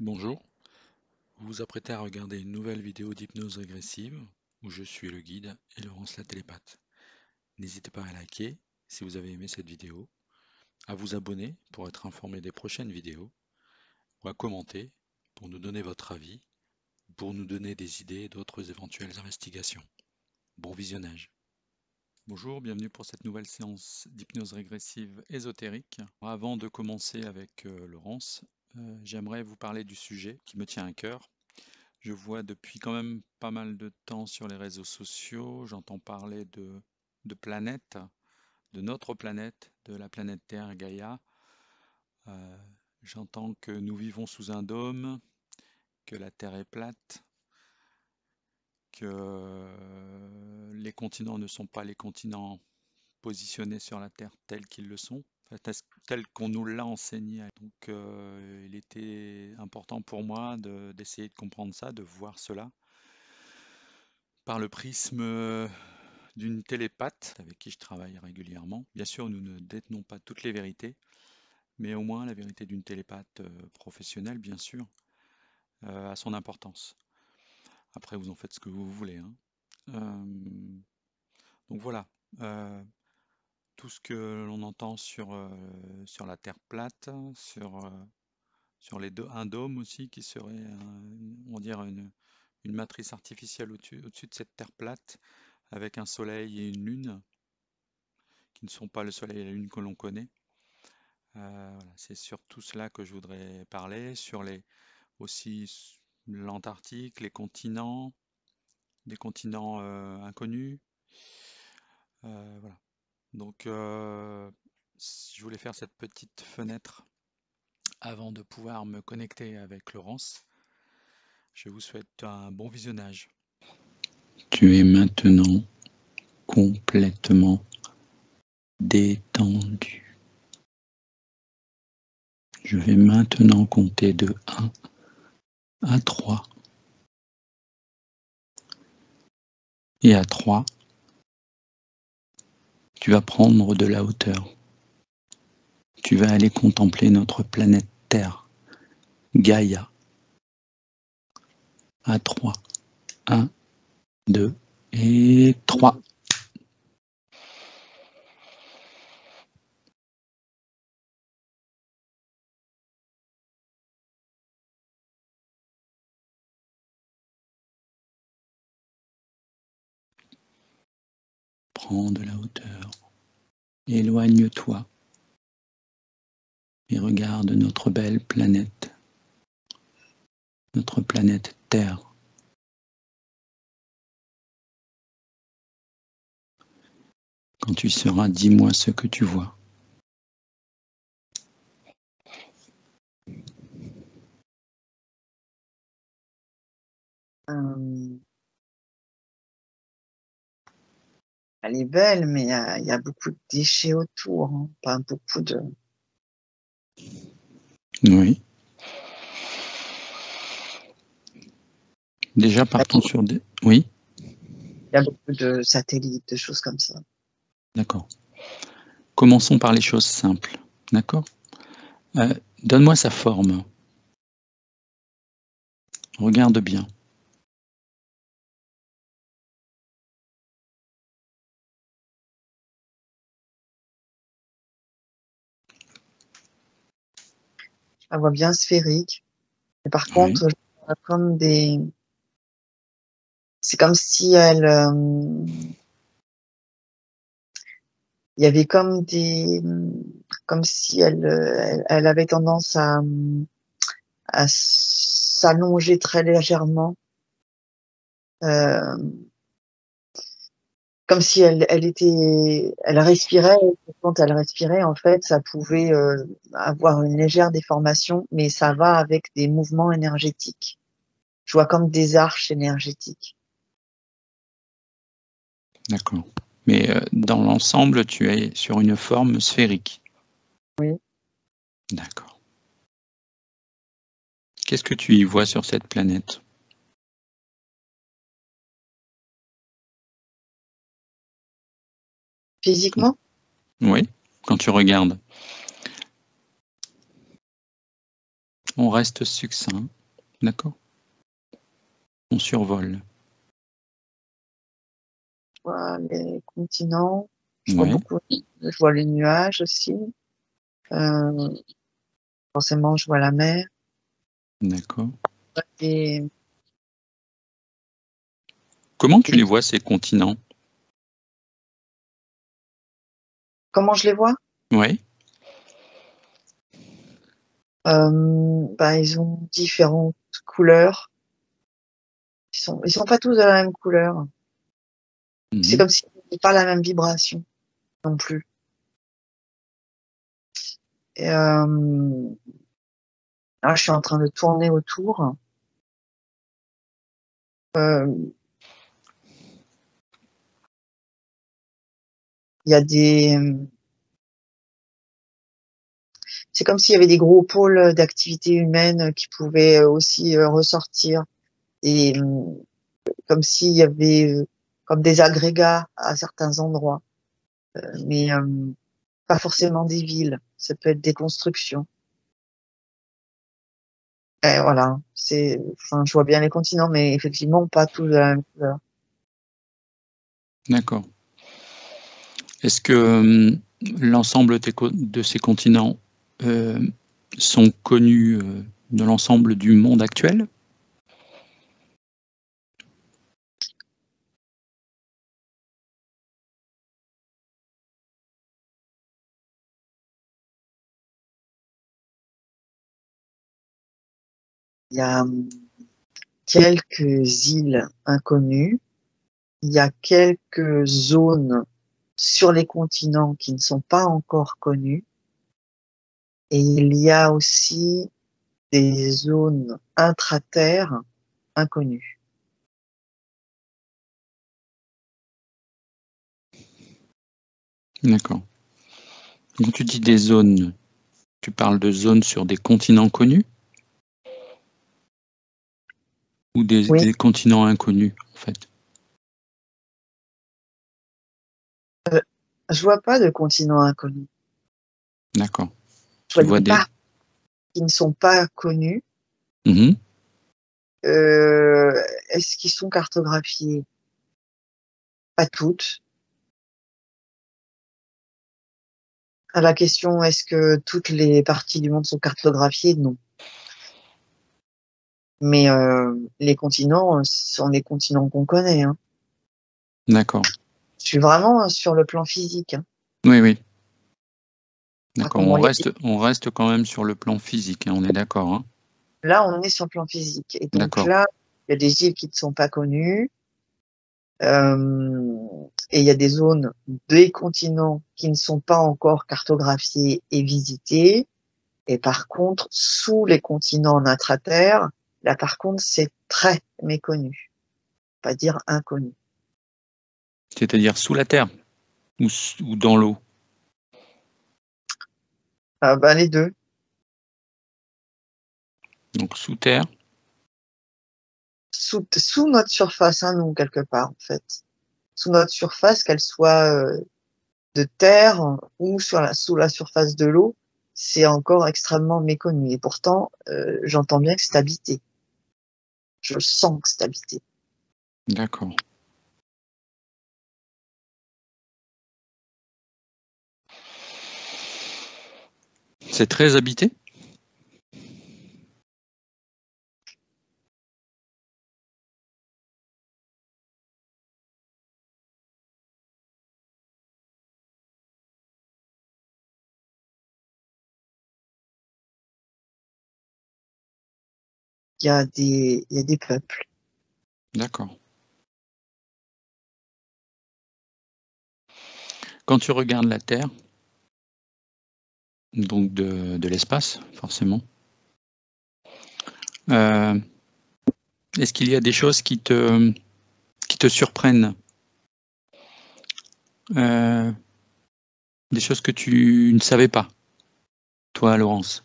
Bonjour, vous vous apprêtez à regarder une nouvelle vidéo d'hypnose régressive où je suis le guide et Laurence la télépathe. N'hésitez pas à liker si vous avez aimé cette vidéo, à vous abonner pour être informé des prochaines vidéos ou à commenter pour nous donner votre avis, pour nous donner des idées et d'autres éventuelles investigations. Bon visionnage. Bonjour, bienvenue pour cette nouvelle séance d'hypnose régressive ésotérique. Avant de commencer avec Laurence, j'aimerais vous parler du sujet qui me tient à cœur. Je vois depuis quand même pas mal de temps sur les réseaux sociaux, j'entends parler de planètes, de notre planète, de la planète Terre, Gaïa. Euh, J'entends que nous vivons sous un dôme, que la Terre est plate, que les continents ne sont pas les continents positionnés sur la Terre tels qu'ils le sont, enfin, tels qu'on nous l'a enseigné. Donc il était important pour moi d'essayer de comprendre ça, de voir cela par le prisme d'une télépathe avec qui je travaille régulièrement. Bien sûr, nous ne détenons pas toutes les vérités, mais au moins la vérité d'une télépathe professionnelle, bien sûr, a son importance. Après, vous en faites ce que vous voulez, hein. Euh, donc voilà, euh, tout ce que l'on entend sur la Terre plate, sur un dôme aussi qui serait, on va dire, une matrice artificielle au-dessus de cette Terre plate, avec un soleil et une lune, qui ne sont pas le soleil et la lune que l'on connaît. Voilà, c'est sur tout cela que je voudrais parler, sur l'Antarctique, les continents, des continents inconnus. Voilà. Donc, je voulais faire cette petite fenêtre avant de pouvoir me connecter avec Laurence. Je vous souhaite un bon visionnage. Tu es maintenant complètement détendu. Je vais maintenant compter de 1 à 3. Et à 3, tu vas prendre de la hauteur. Tu vas aller contempler notre planète Terre, Gaïa. À 3. 1, 2 et 3. Prends de la hauteur. Éloigne-toi et regarde notre belle planète, notre planète Terre. Quand tu seras, dis-moi ce que tu vois. Elle est belle, mais il y a beaucoup de déchets autour, hein. Pas beaucoup de... Oui. Déjà, partons sur des... Oui, Il y a beaucoup de satellites, de choses comme ça. d'accord. Commençons par les choses simples, d'accord? Donne-moi sa forme. Regarde bien. Je la vois bien sphérique. Mais par Oui, contre, je vois comme des... C'est comme si elle... il y avait comme des... Comme si elle avait tendance à s'allonger très légèrement. Euh, Comme si elle respirait, et quand elle respirait, en fait, ça pouvait avoir une légère déformation, mais ça va avec des mouvements énergétiques. Je vois comme des arches énergétiques. d'accord. Mais dans l'ensemble, tu es sur une forme sphérique. Oui. D'accord. Qu'est-ce que tu y vois sur cette planète? Physiquement, Oui, quand tu regardes. On reste succinct, d'accord? On survole. Je vois les continents, je vois Ouais, beaucoup, je vois les nuages aussi. Forcément, je vois la mer. d'accord. Et Comment tu les- les vois, ces continents? comment je les vois? Ouais. Bah, ils ont différentes couleurs. Ils sont pas tous de la même couleur. C'est Mhm. comme s'ils n'avaient pas la même vibration non plus. Et, là, je suis en train de tourner autour. Il y a c'est comme s'il y avait des gros pôles d'activité humaine qui pouvaient aussi ressortir. Et comme s'il y avait comme des agrégats à certains endroits. Mais pas forcément des villes. Ça peut être des constructions. Et voilà, enfin, je vois bien les continents, mais effectivement, pas tous de la même couleur. D'accord. Est-ce que l'ensemble de ces continents euh, sont connus de l'ensemble du monde actuel? Il y a quelques îles inconnues, il y a quelques zones sur les continents qui ne sont pas encore connues, et il y a aussi des zones intra-terre inconnues. D'accord. Quand tu dis des zones, tu parles de zones sur des continents connus ou Oui, des continents inconnus, en fait? je vois pas de continents inconnus. D'accord. Je Tu vois vois des des... parcs qui ne sont pas connus. Mhm. Euh, Est-ce qu'ils sont cartographiés? Pas toutes. À la question, est-ce que toutes les parties du monde sont cartographiées? Non. Mais les continents sont les continents qu'on connaît. Hein. D'accord. Je suis vraiment sur le plan physique. Hein. Oui, oui. Pas D'accord. comment On reste quand même sur le plan physique, hein, on est d'accord, hein? Là, on est sur le plan physique. Et donc D'accord. là, il y a des îles qui ne sont pas connues. Et il y a des zones des continents qui ne sont pas encore cartographiées et visitées. Et par contre, sous les continents en intraterre, là par contre, c'est très méconnu, pas dire inconnu. C'est-à-dire sous la terre ou dans l'eau? Ah ben, les deux, Donc sous terre. sous notre surface, hein, nous, quelque part, en fait. Sous notre surface, qu'elle soit de terre ou sous la surface de l'eau, c'est encore extrêmement méconnu. Et pourtant, j'entends bien que c'est habité. Je sens que c'est habité. D'accord. C'est très habité? Il y a des peuples. D'accord. Quand tu regardes la Terre, donc de l'espace, forcément, euh, est-ce qu'il y a des choses qui te surprennent? Euh, des choses que tu ne savais pas, toi, Laurence?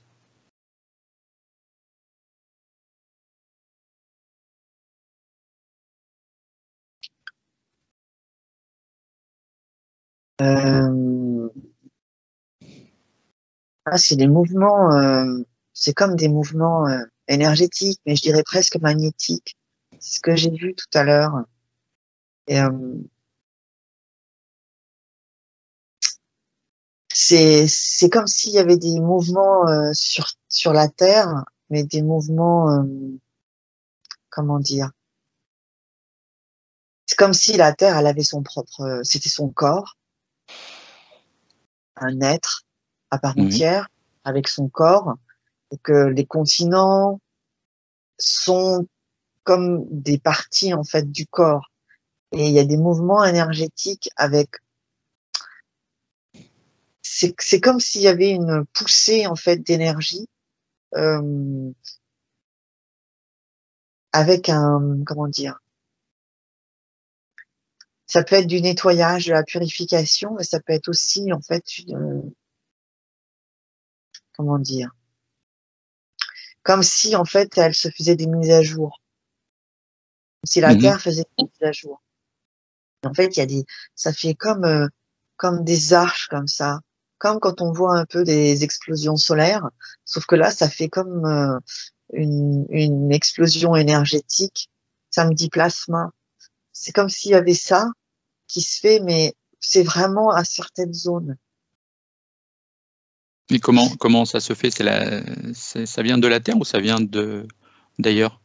Euh, c'est des mouvements c'est comme des mouvements énergétiques, mais je dirais presque magnétiques. C'est ce que j'ai vu tout à l'heure. Et c'est comme s'il y avait des mouvements sur la Terre, mais des mouvements, comment dire? C'est comme si la Terre, elle avait son propre, c'était son corps, un être à part Oui. entière, avec son corps, et que les continents sont comme des parties en fait du corps. Et il y a des mouvements énergétiques avec. C'est comme s'il y avait une poussée en fait d'énergie euh, avec un, comment dire, ça peut être du nettoyage, de la purification, mais ça peut être aussi en fait une, comment dire, comme si en fait elle se faisait des mises à jour, comme si la Mhm. Terre faisait des mises à jour. Et en fait, il y a des, ça fait comme des arches comme ça, comme quand on voit un peu des explosions solaires, sauf que là, ça fait comme une explosion énergétique. Ça me dit plasma. C'est comme s'il y avait ça qui se fait, mais c'est vraiment à certaines zones. Et comment ça se fait? Ça vient de la Terre ou ça vient d'ailleurs,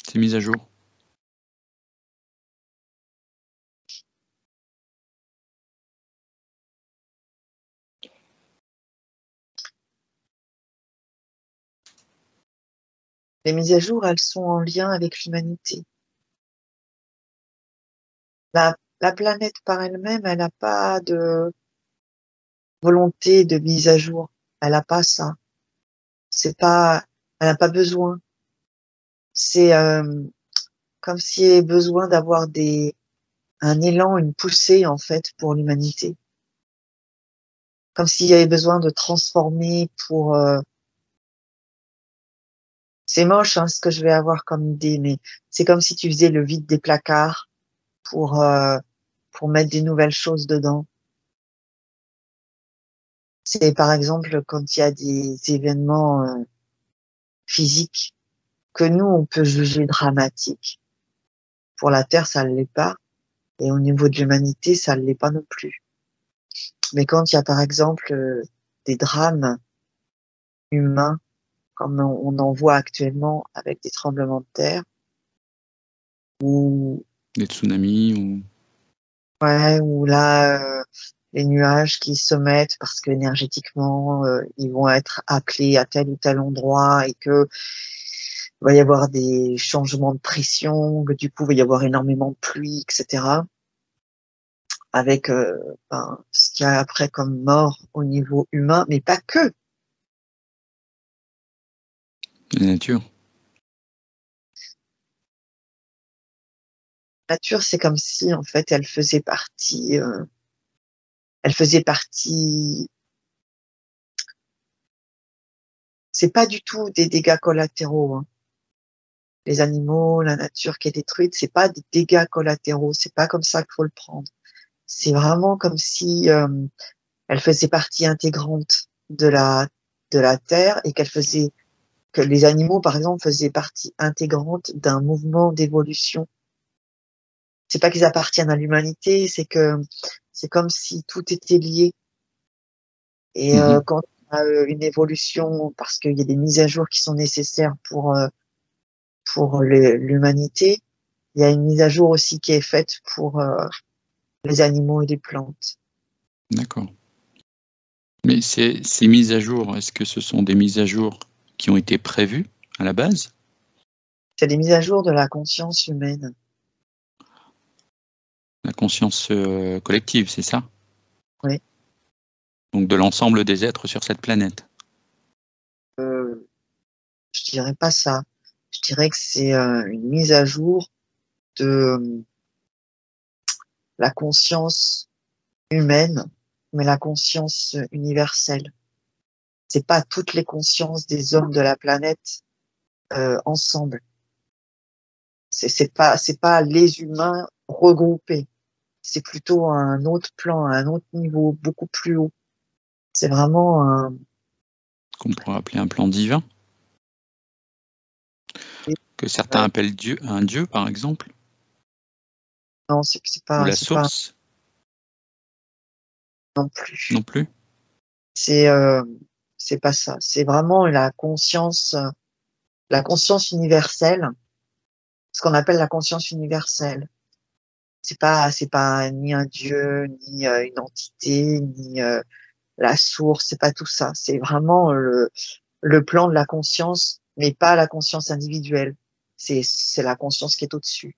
ces mises à jour? Les mises à jour, elles sont en lien avec l'humanité. La planète par elle-même, elle n'a pas de volonté de mise à jour. Elle n'a pas ça. C'est pas, elle n'a pas besoin. C'est comme s'il y avait besoin d'avoir un élan, une poussée en fait pour l'humanité. Comme s'il y avait besoin de transformer pour. C'est moche hein, ce que je vais avoir comme idée, mais c'est comme si tu faisais le vide des placards pour mettre des nouvelles choses dedans. C'est par exemple quand il y a des événements physiques que nous on peut juger dramatiques. Pour la Terre, ça ne l'est pas, et au niveau de l'humanité, ça ne l'est pas non plus. Mais quand il y a par exemple des drames humains, comme on en voit actuellement avec des tremblements de terre, ou Des tsunamis ou ouais, ou là les nuages qui se mettent parce que énergétiquement ils vont être appelés à tel ou tel endroit et que il va y avoir des changements de pression, que du coup il va y avoir énormément de pluie, etc. Avec ce qu'il y a après comme mort au niveau humain, mais pas que. la nature. La nature, c'est comme si en fait elle faisait partie. C'est pas du tout des dégâts collatéraux. Hein. Les animaux, la nature qui est détruite, c'est pas des dégâts collatéraux. C'est pas comme ça qu'il faut le prendre. C'est vraiment comme si elle faisait partie intégrante de la terre et qu'elle faisait que les animaux, par exemple, faisaient partie intégrante d'un mouvement d'évolution. C'est pas qu'ils appartiennent à l'humanité, c'est que c'est comme si tout était lié. Et Mhm. quand on a une évolution, parce qu'il y a des mises à jour qui sont nécessaires pour l'humanité, il y a une mise à jour aussi qui est faite pour les animaux et les plantes. D'accord. Mais ces mises à jour, est-ce que ce sont des mises à jour qui ont été prévues à la base? C'est des mises à jour de la conscience humaine. La conscience collective, c'est ça? Oui. Donc de l'ensemble des êtres sur cette planète. Euh, je dirais pas ça. Je dirais que c'est une mise à jour de la conscience humaine, mais la conscience universelle. C'est pas toutes les consciences des hommes de la planète ensemble. C'est pas les humains regroupés. C'est plutôt un autre plan, un autre niveau, beaucoup plus haut. C'est vraiment un... Qu'on pourrait appeler un plan divin, que certains Ouais. appellent Dieu, un Dieu par exemple, Non, ou la c'est pas source non plus. non plus. C'est c'est pas ça. C'est vraiment la conscience universelle, ce qu'on appelle la conscience universelle. C'est pas ni un dieu, ni une entité, ni la source. C'est pas tout ça. C'est vraiment le plan de la conscience, mais pas la conscience individuelle. C'est la conscience qui est au-dessus.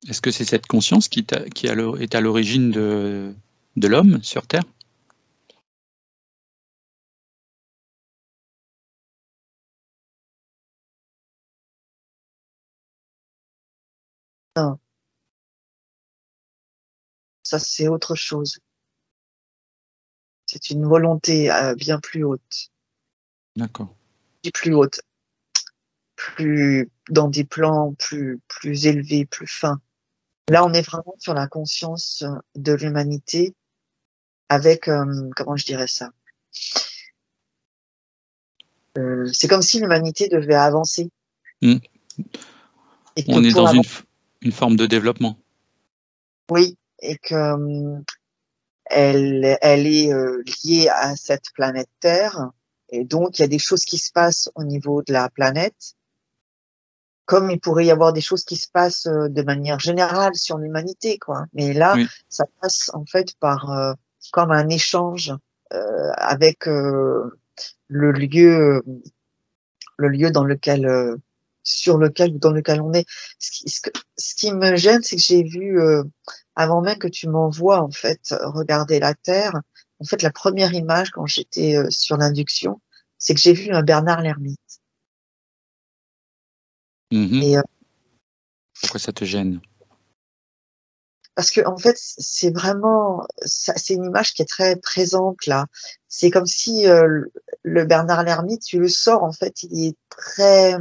Est-ce que c'est cette conscience est à l'origine de l'homme sur Terre? Non, ça c'est autre chose. C'est une volonté bien plus haute, D'accord. plus haute, plus dans des plans plus élevés, plus fins. Là, on est vraiment sur la conscience de l'humanité avec, comment je dirais ça? C'est comme si l'humanité devait avancer Hmm. et que On est dans pour avancer, une forme de développement. oui, et que elle est liée à cette planète Terre. Et donc, il y a des choses qui se passent au niveau de la planète, comme il pourrait y avoir des choses qui se passent de manière générale sur l'humanité, quoi. Mais là, Oui. ça passe en fait par comme un échange avec le lieu, le lieu dans lequel, sur lequel ou dans lequel on est. Ce qui me gêne, c'est que j'ai vu, avant même que tu m'envoies, en fait, regarder la Terre, en fait, la première image quand j'étais sur l'induction, c'est que j'ai vu un Bernard l'ermite. Mhm. Et Pourquoi ça te gêne? parce que en fait, c'est vraiment, c'est une image qui est très présente là. C'est comme si le Bernard l'ermite, tu le sors, en fait, il est très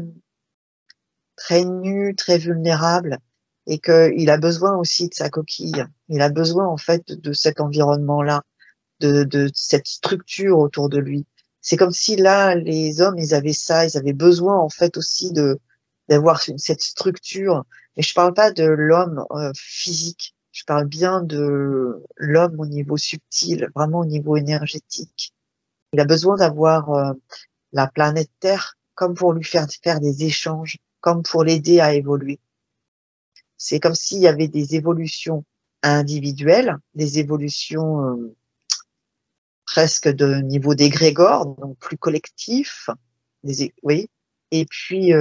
nu, très vulnérable, et qu'il a besoin aussi de sa coquille. Il a besoin en fait de cet environnement-là, de cette structure autour de lui. C'est comme si là, les hommes, ils avaient ça, ils avaient besoin en fait aussi de d'avoir cette structure. Mais je parle pas de l'homme physique, je parle bien de l'homme au niveau subtil, vraiment au niveau énergétique. Il a besoin d'avoir la planète Terre comme pour lui faire des échanges, comme pour l'aider à évoluer. C'est comme s'il y avait des évolutions individuelles, des évolutions presque de niveau d'égrégore, donc plus collectif, oui, et puis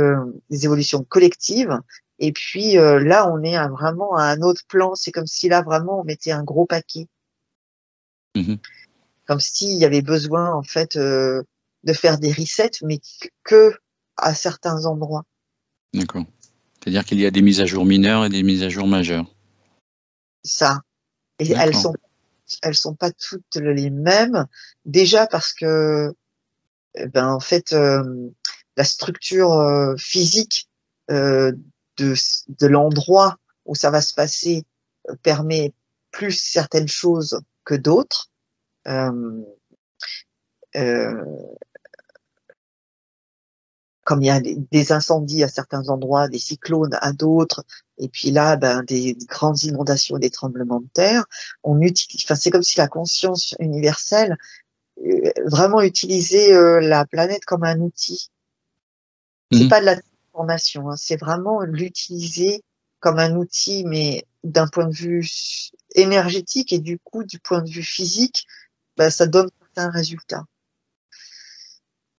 des évolutions collectives. Et puis là, on est vraiment à un autre plan. C'est comme si là, vraiment, on mettait un gros paquet, Mhm. comme s'il y avait besoin, en fait, de faire des resets, mais que à certains endroits. D'accord. C'est-à-dire qu'il y a des mises à jour mineures et des mises à jour majeures. Ça. Et D'accord. elles sont pas toutes les mêmes. Déjà parce que, ben, en fait, la structure physique euh, de, de l'endroit où ça va se passer permet plus certaines choses que d'autres. Euh, euh, Comme il y a des incendies à certains endroits, des cyclones à d'autres, et puis là, ben, des grandes inondations, des tremblements de terre, on utilise, enfin, c'est comme si la conscience universelle vraiment utiliser la planète comme un outil. C'est Mhm. pas de la transformation, hein, c'est vraiment l'utiliser comme un outil, mais d'un point de vue énergétique et du coup, du point de vue physique, bah, ça donne certains résultats.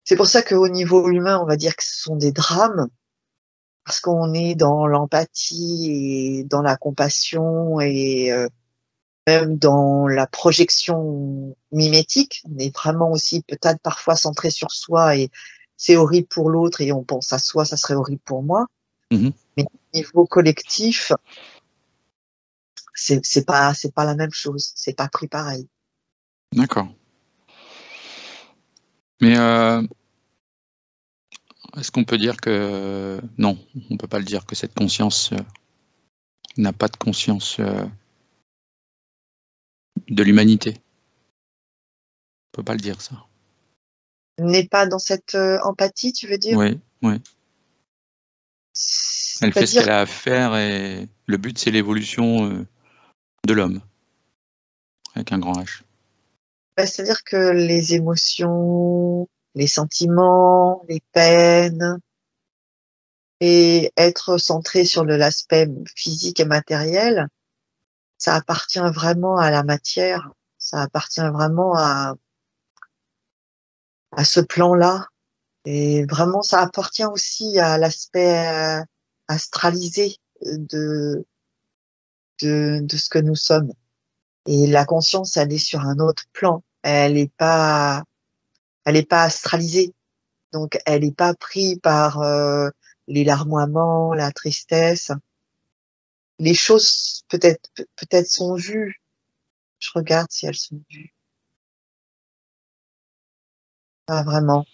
C'est pour ça qu'au niveau humain, on va dire que ce sont des drames, parce qu'on est dans l'empathie et dans la compassion et même dans la projection mimétique. On est vraiment aussi peut-être parfois centré sur soi et c'est horrible pour l'autre et on pense à soi, ça serait horrible pour moi. Mhm. Mais au niveau collectif, c'est pas la même chose, c'est pas pris pareil. D'accord. Mais est-ce qu'on peut dire que non, on peut pas le dire que cette conscience n'a pas de conscience de l'humanité? peut pas le dire, ça. N'est pas dans cette empathie, tu veux dire? Oui, oui. Elle fait ce C'est-à-dire, qu'elle a à faire et le but, c'est l'évolution de l'homme, avec un grand H. c'est-à-dire que les émotions, les sentiments, les peines, et être centré sur l'aspect physique et matériel, ça appartient vraiment à la matière, ça appartient vraiment à ce plan-là. Et vraiment, ça appartient aussi à l'aspect astralisé de, de ce que nous sommes. Et la conscience, elle est sur un autre plan. Elle est pas astralisée. Donc, elle n'est pas prise par les larmoiements, la tristesse. Les choses peut-être sont vues. Je regarde si elles sont vues. Pas vraiment.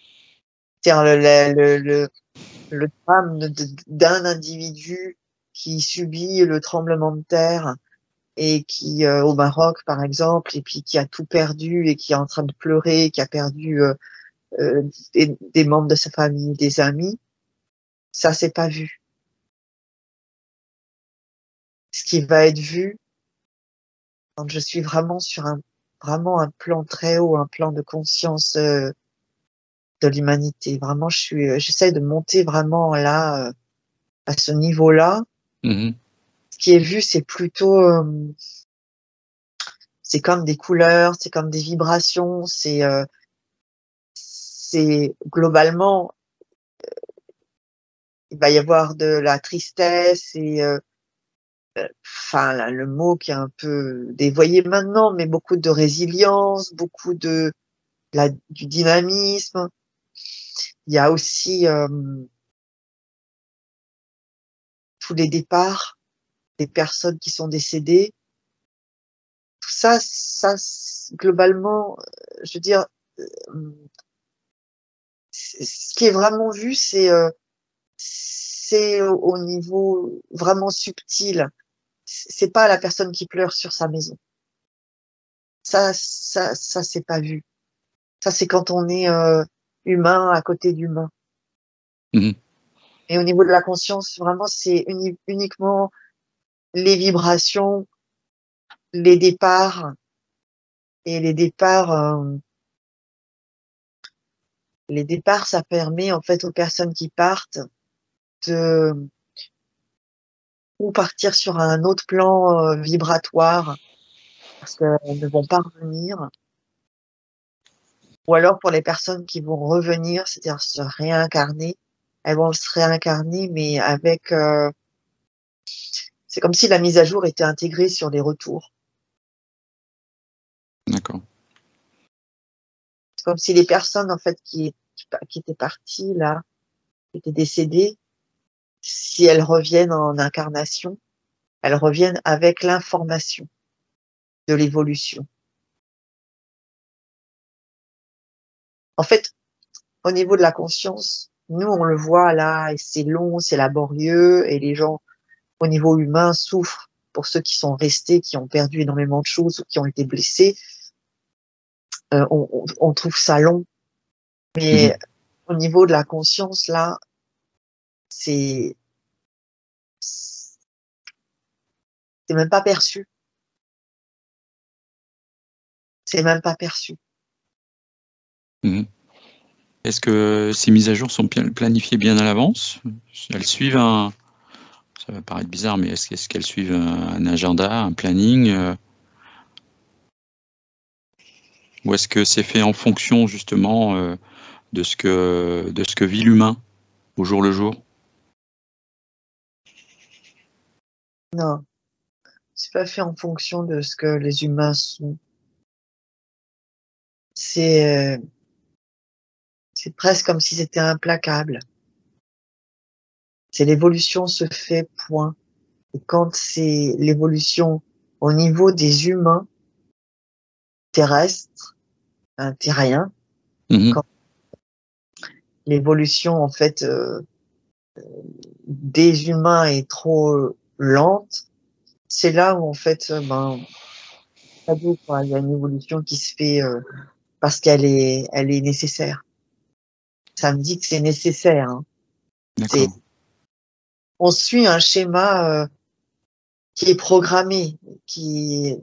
C'est-à-dire le drame d'un individu qui subit le tremblement de terre et qui, au Maroc par exemple, et puis qui a tout perdu et qui est en train de pleurer, qui a perdu des membres de sa famille, des amis, ça c'est pas vu. Ce qui va être vu quand je suis vraiment sur vraiment un plan très haut, un plan de conscience de l'humanité. Vraiment, j'essaie de monter vraiment là, à ce niveau-là. Mmh. Ce qui est vu, c'est plutôt, c'est comme des couleurs, c'est comme des vibrations, c'est globalement, il va y avoir de la tristesse et enfin le mot qui est un peu dévoyé maintenant, mais beaucoup de résilience, beaucoup de du dynamisme. Il y a aussi tous les départs des personnes qui sont décédées. Tout ça, globalement, je veux dire, ce qui est vraiment vu, c'est au niveau vraiment subtil. C'est pas la personne qui pleure sur sa maison. Ça, c'est pas vu. Ça, c'est quand on est humain à côté d'humain. Mmh. Et au niveau de la conscience, vraiment, c'est uniquement les vibrations, les départs, et les départs, ça permet en fait aux personnes qui partent de ou partir sur un autre plan vibratoire parce qu'elles ne vont pas revenir. Ou alors pour les personnes qui vont revenir, c'est-à-dire se réincarner, elles vont se réincarner, mais avec, c'est comme si la mise à jour était intégrée sur les retours. D'accord. C'est comme si les personnes en fait qui étaient parties là, qui étaient décédées, si elles reviennent en incarnation, elles reviennent avec l'information de l'évolution. En fait, au niveau de la conscience, nous on le voit là, et c'est long, c'est laborieux, et les gens au niveau humain souffrent pour ceux qui sont restés, qui ont perdu énormément de choses ou qui ont été blessés. On trouve ça long, Mmh. mais au niveau de la conscience là, c'est c'est même pas perçu. C'est même pas perçu. Mmh. Est-ce que ces mises à jour sont planifiées bien à l'avance? Elles suivent un ça va paraître bizarre, mais est-ce qu'elles suivent un agenda, un planning, ou est-ce que c'est fait en fonction justement, de ce que vit l'humain au jour le jour? Non, c'est pas fait en fonction de ce que les humains sont. C'est c'est presque comme si c'était implacable. C'est l'évolution se fait, point. Et quand c'est l'évolution au niveau des humains terrestres, terriens, Mmh. quand l'évolution en fait des humains est trop lente, c'est là où en fait ben cadeau quoi. Il y a une évolution qui se fait parce qu'elle est nécessaire. Ça me dit que c'est nécessaire. Hein. D'accord. On suit un schéma qui est programmé,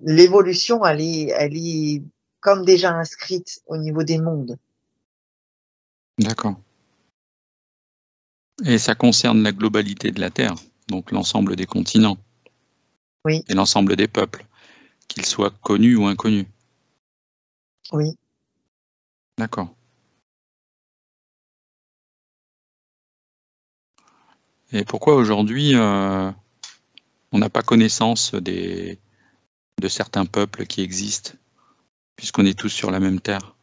l'évolution, elle est comme déjà inscrite au niveau des mondes. D'accord. Et ça concerne la globalité de la Terre, donc l'ensemble des continents. Oui. Et l'ensemble des peuples, qu'ils soient connus ou inconnus. Oui. D'accord. Et pourquoi aujourd'hui on n'a pas connaissance de certains peuples qui existent, puisqu'on est tous sur la même terre?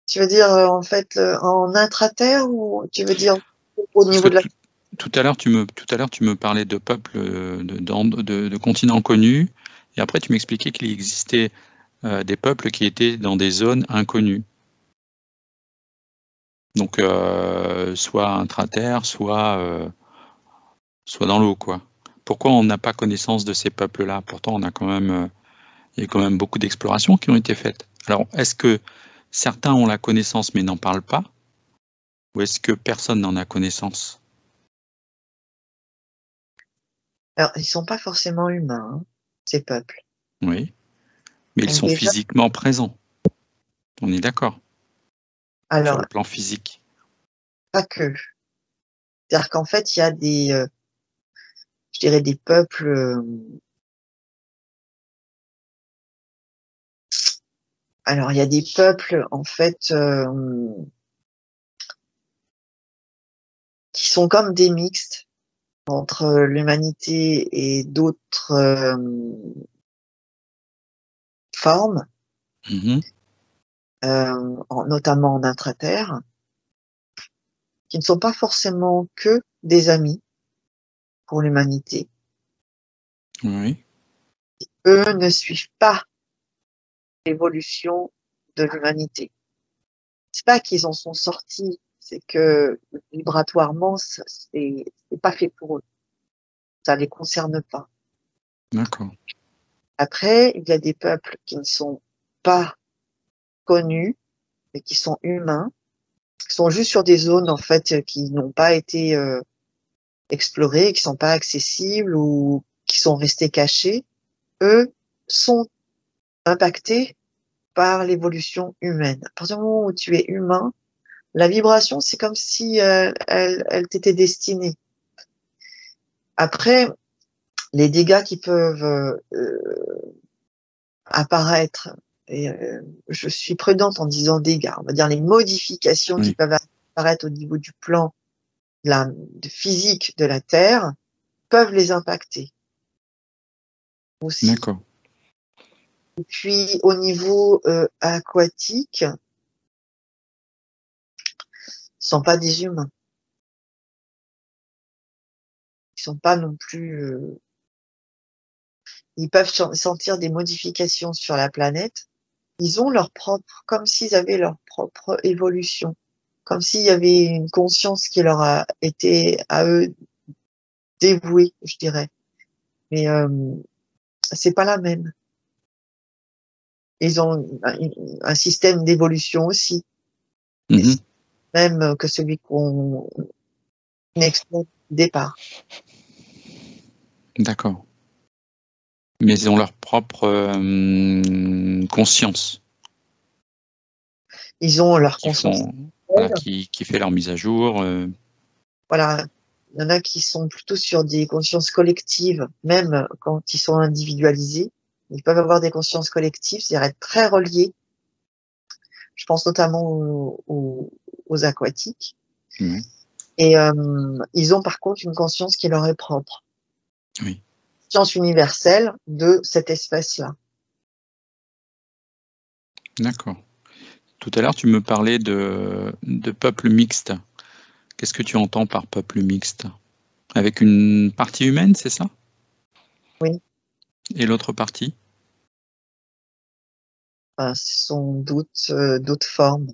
Tu veux dire en fait en intra-terre ou tu veux dire au Parce niveau que de la... tout à l'heure tu me parlais de peuples de continents connus, et après tu m'expliquais qu'il existait des peuples qui étaient dans des zones inconnues. Donc soit intra-terre, soit dans l'eau, quoi. Pourquoi on n'a pas connaissance de ces peuples-là? Pourtant, on a quand même, il y a quand même beaucoup d'explorations qui ont été faites. Alors, est-ce que certains ont la connaissance mais n'en parlent pas? Ou est-ce que personne n'en a connaissance? Alors, ils sont pas forcément humains, hein, ces peuples. Oui, mais ils Donc sont déjà, physiquement présents. On est d'accord, sur alors, le plan physique. pas que. C'est-à-dire qu'en fait, il y a je dirais des peuples, alors il y a des peuples, en fait, qui sont comme des mixtes entre l'humanité et d'autres formes, Mhm. notamment en intra-terre, qui ne sont pas forcément que des amis pour l'humanité. Oui, Eux ne suivent pas l'évolution de l'humanité. C'est pas qu'ils en sont sortis, c'est que vibratoirement, c'est pas fait pour eux. Ça les concerne pas. d'accord. Après, il y a des peuples qui ne sont pas connus, mais qui sont humains, qui sont juste sur des zones en fait qui n'ont pas été explorées, qui sont pas accessibles ou qui sont restés cachés. Eux sont impactés par l'évolution humaine. À partir du moment où tu es humain, la vibration, c'est comme si elle t'était destinée. Après, les dégâts qui peuvent apparaître, et je suis prudente en disant dégâts, on va dire les modifications qui Oui, peuvent apparaître au niveau du plan physique de la Terre, peuvent les impacter aussi. d'accord. Et puis au niveau aquatique, ils sont pas des humains. Ils sont pas non plus. Ils peuvent sentir des modifications sur la planète. Ils ont leur propre, comme s'ils avaient leur propre évolution, comme s'il y avait une conscience qui leur a été à eux dévouée, je dirais. Mais c'est pas la même. Ils ont un système d'évolution aussi, Mhm. même que celui qu'on explore au départ. D'accord. Mais ils ont leur propre conscience Ils ont leur qui conscience. font, voilà, qui fait leur mise à jour. Voilà. Il y en a qui sont plutôt sur des consciences collectives, même quand ils sont individualisés. Ils peuvent avoir des consciences collectives, c'est-à-dire être très reliés. Je pense notamment aux aquatiques. Oui, Et ils ont par contre une conscience qui leur est propre. oui, Conscience universelle de cette espèce-là. d'accord. Tout à l'heure, tu me parlais de peuple mixte. Qu'est-ce que tu entends par peuple mixte? Avec une partie humaine, c'est ça? Oui. Et l'autre partie? Enfin, ce sont d'autres formes.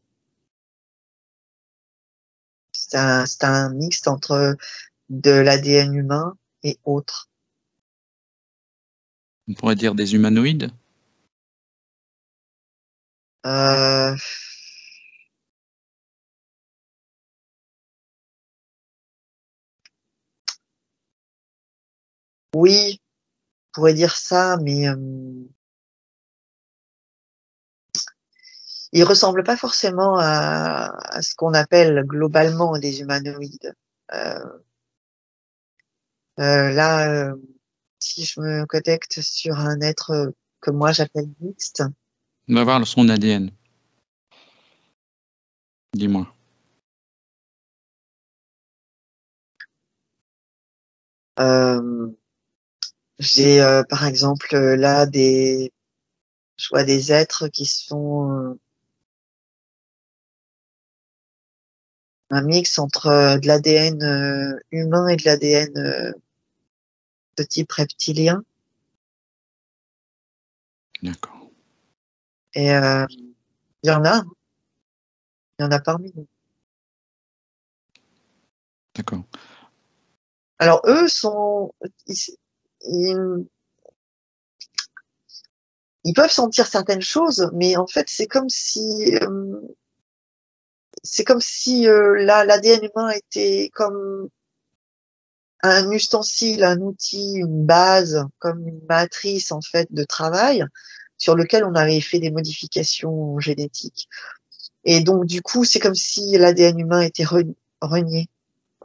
C'est un mixte entre de l'ADN humain et autres. On pourrait dire des humanoïdes? Euh, oui, on pourrait dire ça, mais ils ressemblent pas forcément à ce qu'on appelle globalement des humanoïdes. Euh, là, si je me connecte sur un être que moi j'appelle mixte, On va voir son ADN. Dis-moi. euh, j'ai par exemple là je vois des êtres qui sont un mix entre de l'ADN humain et de l'ADN de type reptilien. D'accord. Et il y en a parmi nous. D'accord. Alors eux sont, ils, ils peuvent sentir certaines choses, mais en fait c'est comme si l'ADN humain était comme un ustensile, un outil, une base, comme une matrice en fait de travail sur lequel on avait fait des modifications génétiques. Et donc du coup, c'est comme si l'ADN humain était renié,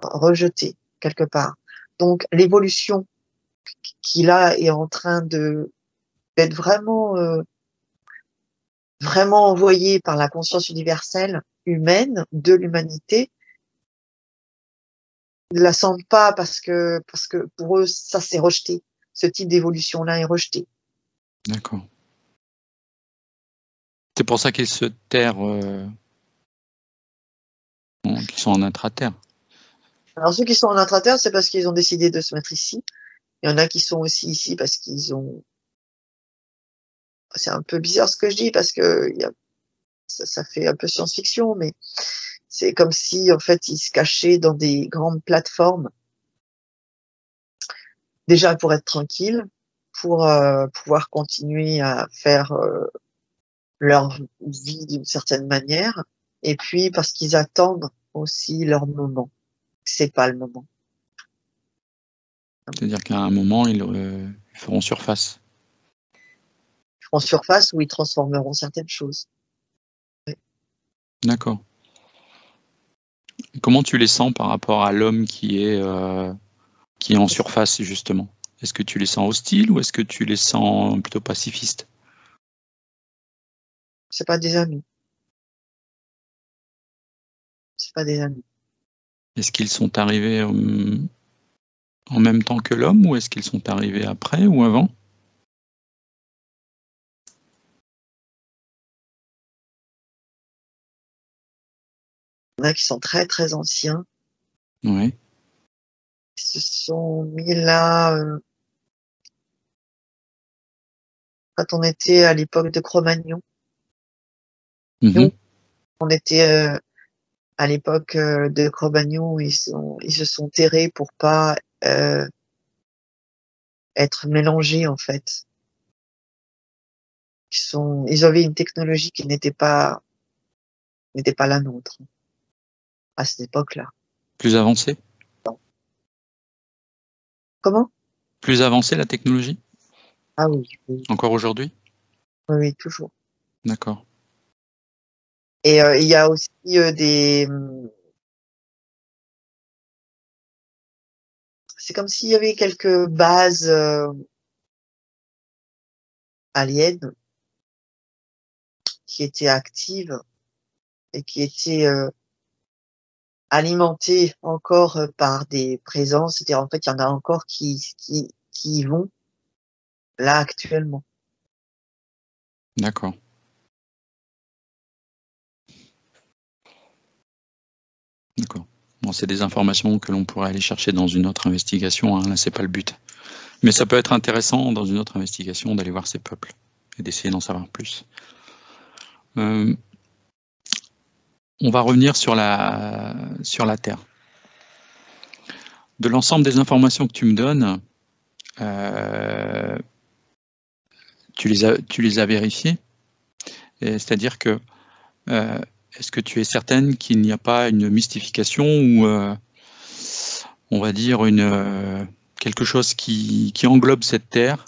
rejeté quelque part. Donc l'évolution qui là est en train de d'être vraiment envoyée par la conscience universelle humaine de l'humanité, ne la sentent pas parce que pour eux ça c'est rejeté. Ce type d'évolution là est rejeté. D'accord. C'est pour ça qu'ils se terrent, qu'ils sont en intraterre. Alors ceux qui sont en intraterre, c'est parce qu'ils ont décidé de se mettre ici. Il y en a qui sont aussi ici parce qu'ils ont. C'est un peu bizarre ce que je dis parce que ça fait un peu science-fiction, mais c'est comme si en fait ils se cachaient dans des grandes plateformes déjà pour être tranquilles, pour pouvoir continuer à faire leur vie d'une certaine manière, et puis parce qu'ils attendent aussi leur moment. C'est pas le moment. C'est-à-dire qu'à un moment, ils feront surface. En surface où ils transformeront certaines choses. D'accord. Comment tu les sens par rapport à l'homme qui est en surface, justement? Est-ce que tu les sens hostiles ou est-ce que tu les sens plutôt pacifistes? C'est pas des amis. C'est pas des amis. Est-ce qu'ils sont arrivés en même temps que l'homme ou est-ce qu'ils sont arrivés après ou avant? Il y en a qui sont très très anciens. Oui. Ils se sont mis là quand on était à l'époque de Cro-Magnon. Mhm. Nous, on était à l'époque de Cro-Magnon, ils se sont terrés pour pas euh, être mélangés en fait. Ils avaient une technologie qui n'était pas la nôtre à cette époque-là. Plus avancé? Comment? Plus avancé la technologie? Ah oui, oui, Encore aujourd'hui? oui, oui, toujours. D'accord. Et il y a aussi c'est comme s'il y avait quelques bases aliens qui étaient actives et qui étaient alimentées encore par des présences. C'est-à-dire, en fait, il y en a encore qui y vont là actuellement. D'accord. D'accord. Bon, c'est des informations que l'on pourrait aller chercher dans une autre investigation, hein. Là, c'est pas le but. Mais ça peut être intéressant dans une autre investigation d'aller voir ces peuples et d'essayer d'en savoir plus. On va revenir sur la Terre. de l'ensemble des informations que tu me donnes, tu les as vérifiées? C'est-à-dire que, est-ce que tu es certaine qu'il n'y a pas une mystification ou, on va dire quelque chose qui englobe cette Terre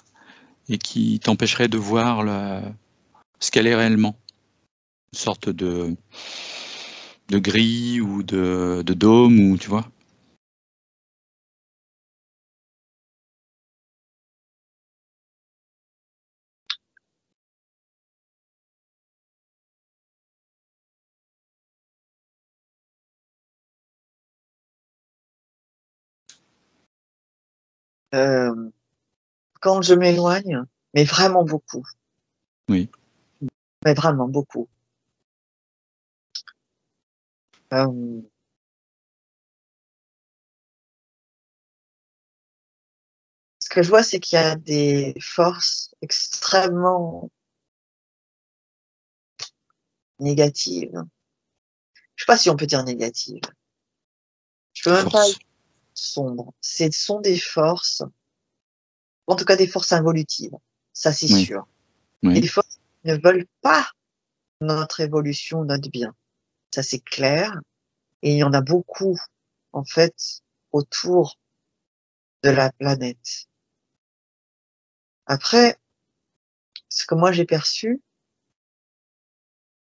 et qui t'empêcherait de voir ce qu'elle est réellement? Une sorte de grille ou de dôme, ou tu vois? Quand je m'éloigne, mais vraiment beaucoup, Oui, mais vraiment beaucoup. Euh, ce que je vois, c'est qu'il y a des forces extrêmement négatives. Je sais pas si on peut dire négatives. Je peux des même pas forces. dire sombres. Ce sont des forces, en tout cas des forces involutives. Ça, c'est Oui, sûr. oui. Des forces qui ne veulent pas notre évolution, notre bien. Ça, c'est clair. Et il y en a beaucoup, en fait, autour de la planète. Après, ce que moi j'ai perçu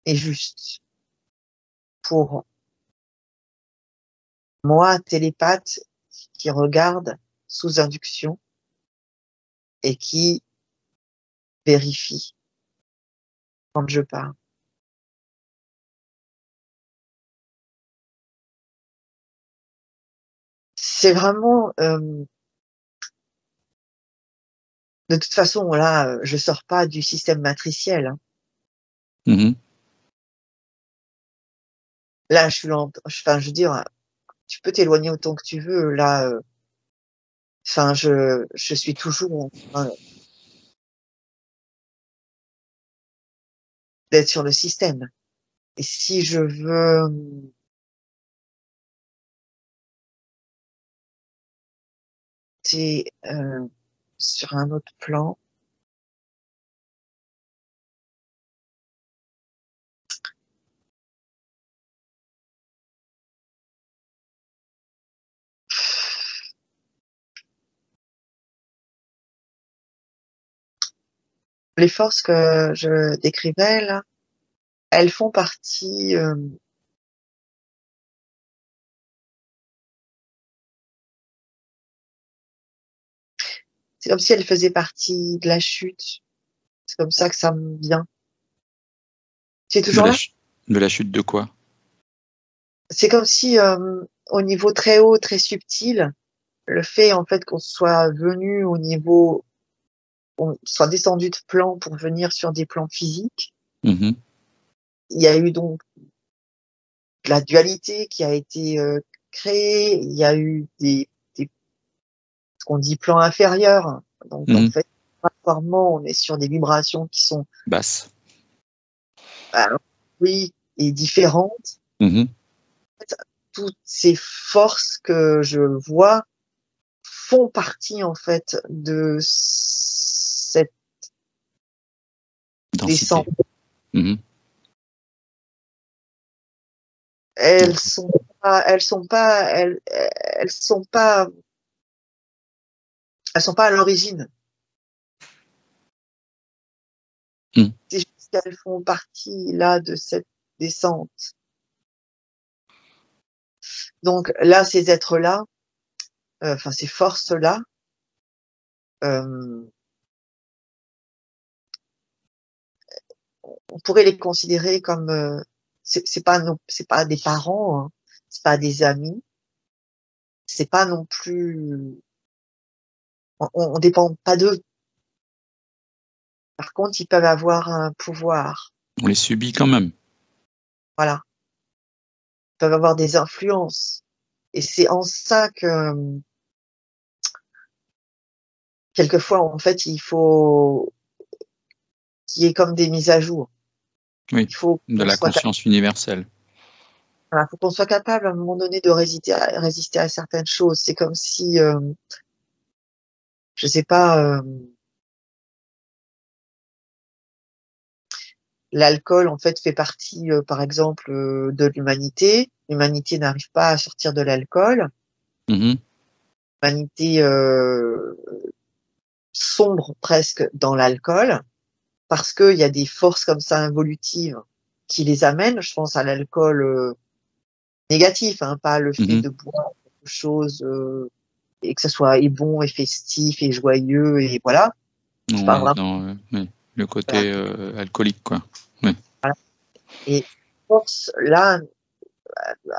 est juste. Pour moi, télépathe, qui regarde sous induction et qui vérifie quand je parle. C'est vraiment, de toute façon, là, je sors pas du système matriciel, hein. Mmh. Là, je suis enfin, je veux dire, tu peux t'éloigner autant que tu veux. Là, enfin, je suis toujours en train d'être sur le système. Et si je veux, sur un autre plan, les forces que je décrivais là, elles font partie, c'est comme si elles faisaient partie de la chute. C'est comme ça que ça me vient. Tu es De toujours la là? ch de la chute de quoi? C'est comme si, au niveau très haut, très subtil, le fait en fait qu'on soit venu au niveau, on soit descendu de plan pour venir sur des plans physiques, Mmh. il y a eu donc de la dualité qui a été, créée, il y a eu des ce qu'on dit plans inférieurs. Donc en Mmh. fait, accessoirement, on est sur des vibrations qui sont, Basse. bah, oui, et différentes. Mmh. Toutes ces forces que je vois font partie en fait de cette descente. Densité. Mmh. Elles D'accord. sont elles sont pas, elles sont pas, elles sont pas à l'origine. Mmh. C'est juste qu'elles font partie là de cette descente. Donc là, ces êtres-là, enfin ces forces-là, euh, on pourrait les considérer comme, c'est pas des parents, hein, c'est pas des amis, c'est pas non plus, on dépend pas d'eux. Par contre, ils peuvent avoir un pouvoir, On les subit quand même. voilà. Ils peuvent avoir des influences. Et c'est en ça que, quelquefois, en fait, il faut qu'il y ait comme des mises à jour. Oui, Il faut de qu'on la soit conscience universelle. Voilà, faut qu'on soit capable à un moment donné de résister à certaines choses. C'est comme si, je sais pas, l'alcool en fait fait partie, par exemple, de l'humanité. L'humanité n'arrive pas à sortir de l'alcool. Mhm. L'humanité sombre presque dans l'alcool parce qu'il y a des forces comme ça involutives qui les amènent. Je pense à l'alcool négatif, hein, pas le fait Mhm. de boire quelque chose et que ça soit et bon et festif et joyeux et voilà. Je parle Ouais, vraiment dans ouais, le de la côté alcoolique, quoi. Ouais. voilà. Et forces là,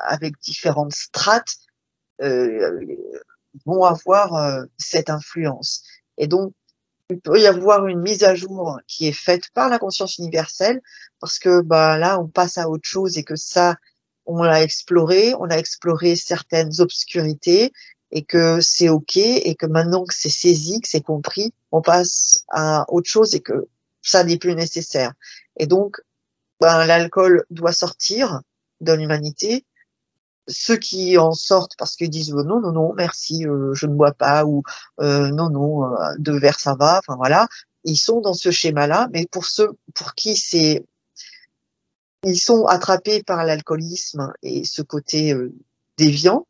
avec différentes strates, euh, vont avoir cette influence. Et donc, il peut y avoir une mise à jour qui est faite par la conscience universelle, parce que bah, là, on passe à autre chose et que ça, on a exploré certaines obscurités et que c'est OK et que maintenant que c'est saisi, que c'est compris, on passe à autre chose et que ça n'est plus nécessaire. Et donc, ben, l'alcool doit sortir de l'humanité. Ceux qui en sortent parce qu'ils disent non, non, non, merci, je ne bois pas, ou non, non, 2 verres ça va, enfin voilà, ils sont dans ce schéma-là, mais pour ceux pour qui ils sont attrapés par l'alcoolisme et ce côté déviant,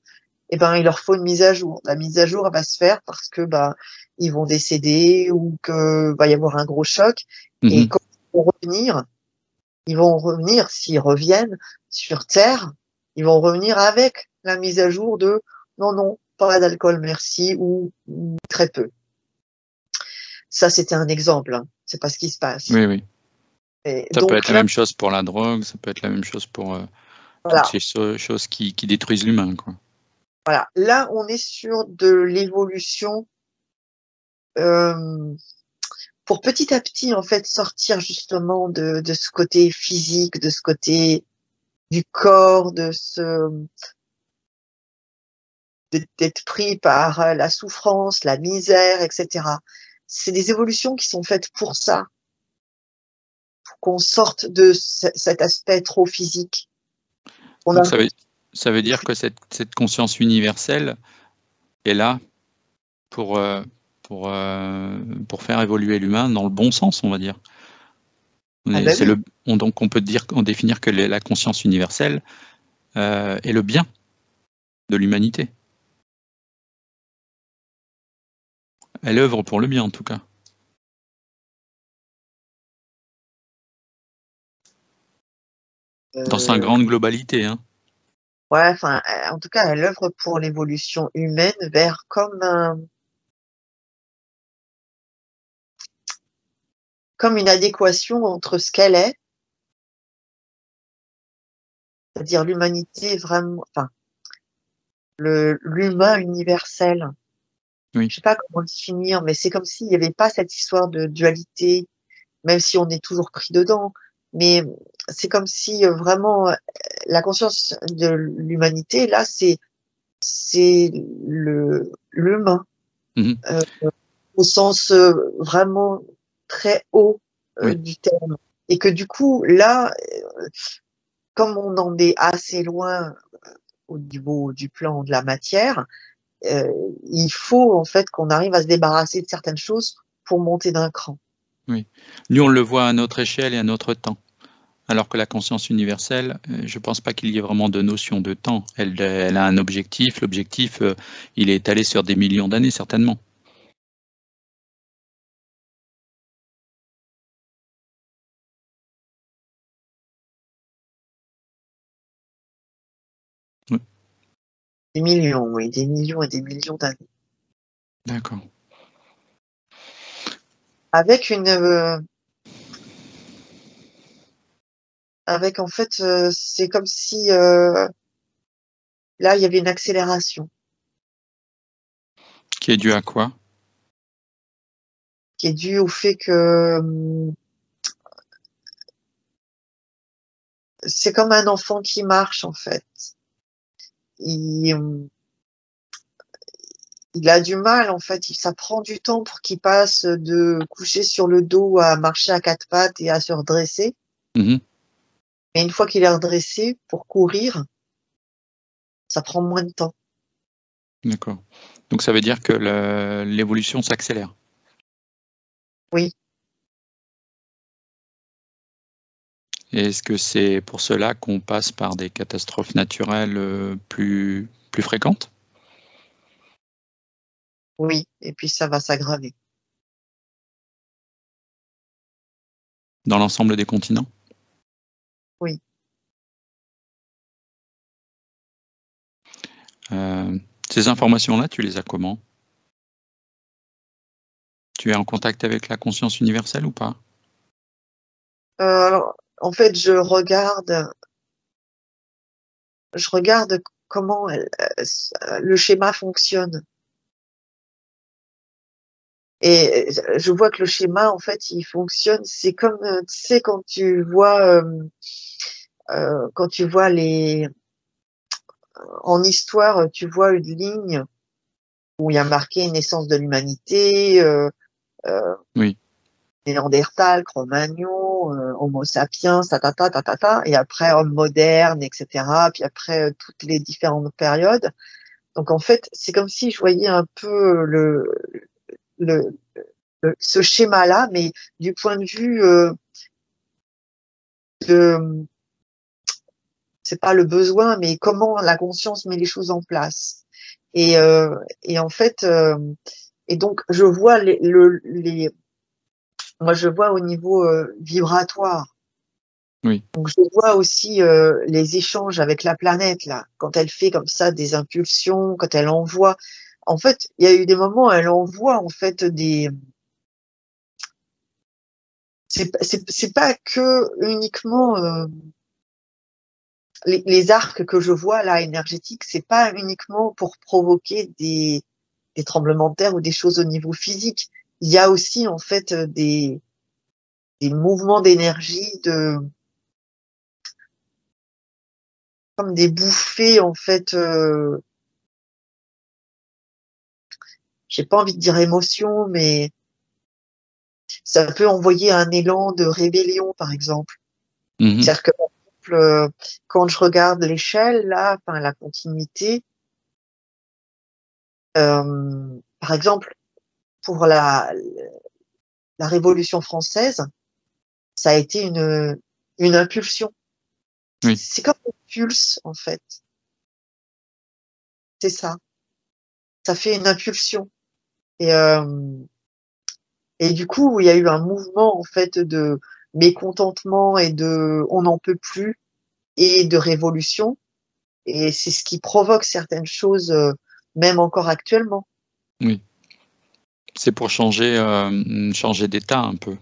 eh ben il leur faut une mise à jour. La mise à jour elle va se faire parce que bah ils vont décéder ou que va y avoir un gros choc et Mhm. quand ils vont revenir, s'ils reviennent sur Terre, ils vont revenir avec la mise à jour de non, non, pas d'alcool, merci, ou très peu. Ça, c'était un exemple, hein. C'est pas ce qui se passe. Oui, oui. Et Ça peut être donc la là, même chose pour la drogue, ça peut être la même chose pour toutes voilà, ces choses qui détruisent l'humain, quoi. voilà. Là, on est sur de l'évolution euh, pour petit à petit, en fait, sortir justement de ce côté physique, de ce côté du corps, d'être pris par la souffrance, la misère, etc. C'est des évolutions qui sont faites pour ça, pour qu'on sorte de cet aspect trop physique. On Donc arrive ça veut dire que cette conscience universelle est là pour, euh, pour, euh, pour faire évoluer l'humain dans le bon sens, on va dire. ah ben oui, Donc on peut définir que la conscience universelle est le bien de l'humanité. Elle œuvre pour le bien, en tout cas, dans sa euh, grande globalité, hein. ouais, enfin, en tout cas, elle œuvre pour l'évolution humaine vers comme une adéquation entre ce qu'elle est, c'est-à-dire l'humanité vraiment, enfin, l'humain universel. Oui. Je sais pas comment le définir, mais c'est comme s'il n'y avait pas cette histoire de dualité, même si on est toujours pris dedans. Mais c'est comme si vraiment la conscience de l'humanité, là, c'est l'humain Mhm. euh, au sens vraiment très haut Oui. du terme. Et que du coup, là, comme on en est assez loin au niveau du plan de la matière, euh, il faut en fait qu'on arrive à se débarrasser de certaines choses pour monter d'un cran. Oui. Nous, on le voit à notre échelle et à notre temps. Alors que la conscience universelle, je ne pense pas qu'il y ait vraiment de notion de temps. Elle a un objectif. L'objectif, il est étalé sur des millions d'années, certainement. Oui. Des millions, oui, des millions et des millions d'années. D'accord. Avec avec en fait, c'est comme si là, il y avait une accélération Qui est dû à quoi? qui est due au fait que c'est comme un enfant qui marche en fait. Il, il a du mal en fait, ça prend du temps pour qu'il passe de coucher sur le dos à marcher à 4 pattes et à se redresser. Mhm. Mais une fois qu'il est redressé pour courir, ça prend moins de temps. D'accord. Donc ça veut dire que l'évolution s'accélère. Oui. Et est-ce que c'est pour cela qu'on passe par des catastrophes naturelles plus fréquentes? Oui, et puis ça va s'aggraver. Dans l'ensemble des continents? Oui. Ces informations-là, tu les as comment? Tu es en contact avec la conscience universelle ou pas? Alors, en fait, je regarde comment le schéma fonctionne. Et je vois que le schéma, en fait, il fonctionne. C'est comme, tu sais, quand tu vois en histoire, tu vois une ligne où il y a marqué naissance de l'humanité, Oui, Néandertal, Cro-Magnon, Homo sapiens, et après homme moderne, etc. Puis après toutes les différentes périodes. Donc en fait, c'est comme si je voyais un peu le, ce schéma-là, mais du point de vue de, c'est pas le besoin, mais comment la conscience met les choses en place. Et, euh, et en fait, et donc je vois moi je vois au niveau vibratoire. oui, Donc je vois aussi les échanges avec la planète là, quand elle fait comme ça des impulsions, quand elle envoie. En fait, il y a eu des moments où elle envoie en fait des. C'est pas que uniquement les arcs que je vois là énergétiques, c'est pas uniquement pour provoquer des tremblements de terre ou des choses au niveau physique. Il y a aussi en fait des mouvements d'énergie, comme des bouffées en fait. J'ai pas envie de dire émotion, mais ça peut envoyer un élan de rébellion, par exemple. mmh, C'est-à-dire que, par exemple, quand je regarde l'échelle, là, enfin, la continuité, par exemple, pour la Révolution française, ça a été une impulsion. oui, C'est comme une pulse, en fait. C'est ça. Ça fait une impulsion. Et, et du coup, il y a eu un mouvement, en fait, de mécontentement et de on n'en peut plus et de révolution. Et c'est ce qui provoque certaines choses, même encore actuellement. oui. C'est pour changer d'état un peu,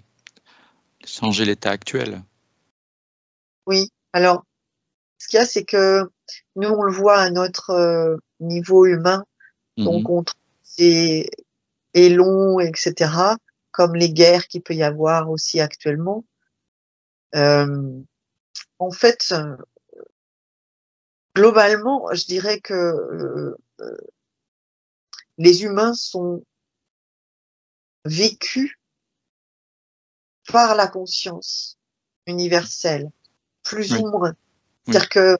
changer l'état actuel. Oui. Alors, ce qu'il y a, c'est que nous, on le voit à notre niveau humain, Mmh. donc on trouve c'est est long, etc., comme les guerres qu'il peut y avoir aussi actuellement. Euh, En fait, globalement, je dirais que les humains sont vécus par la conscience universelle, plus Oui, ou moins. oui, C'est-à-dire que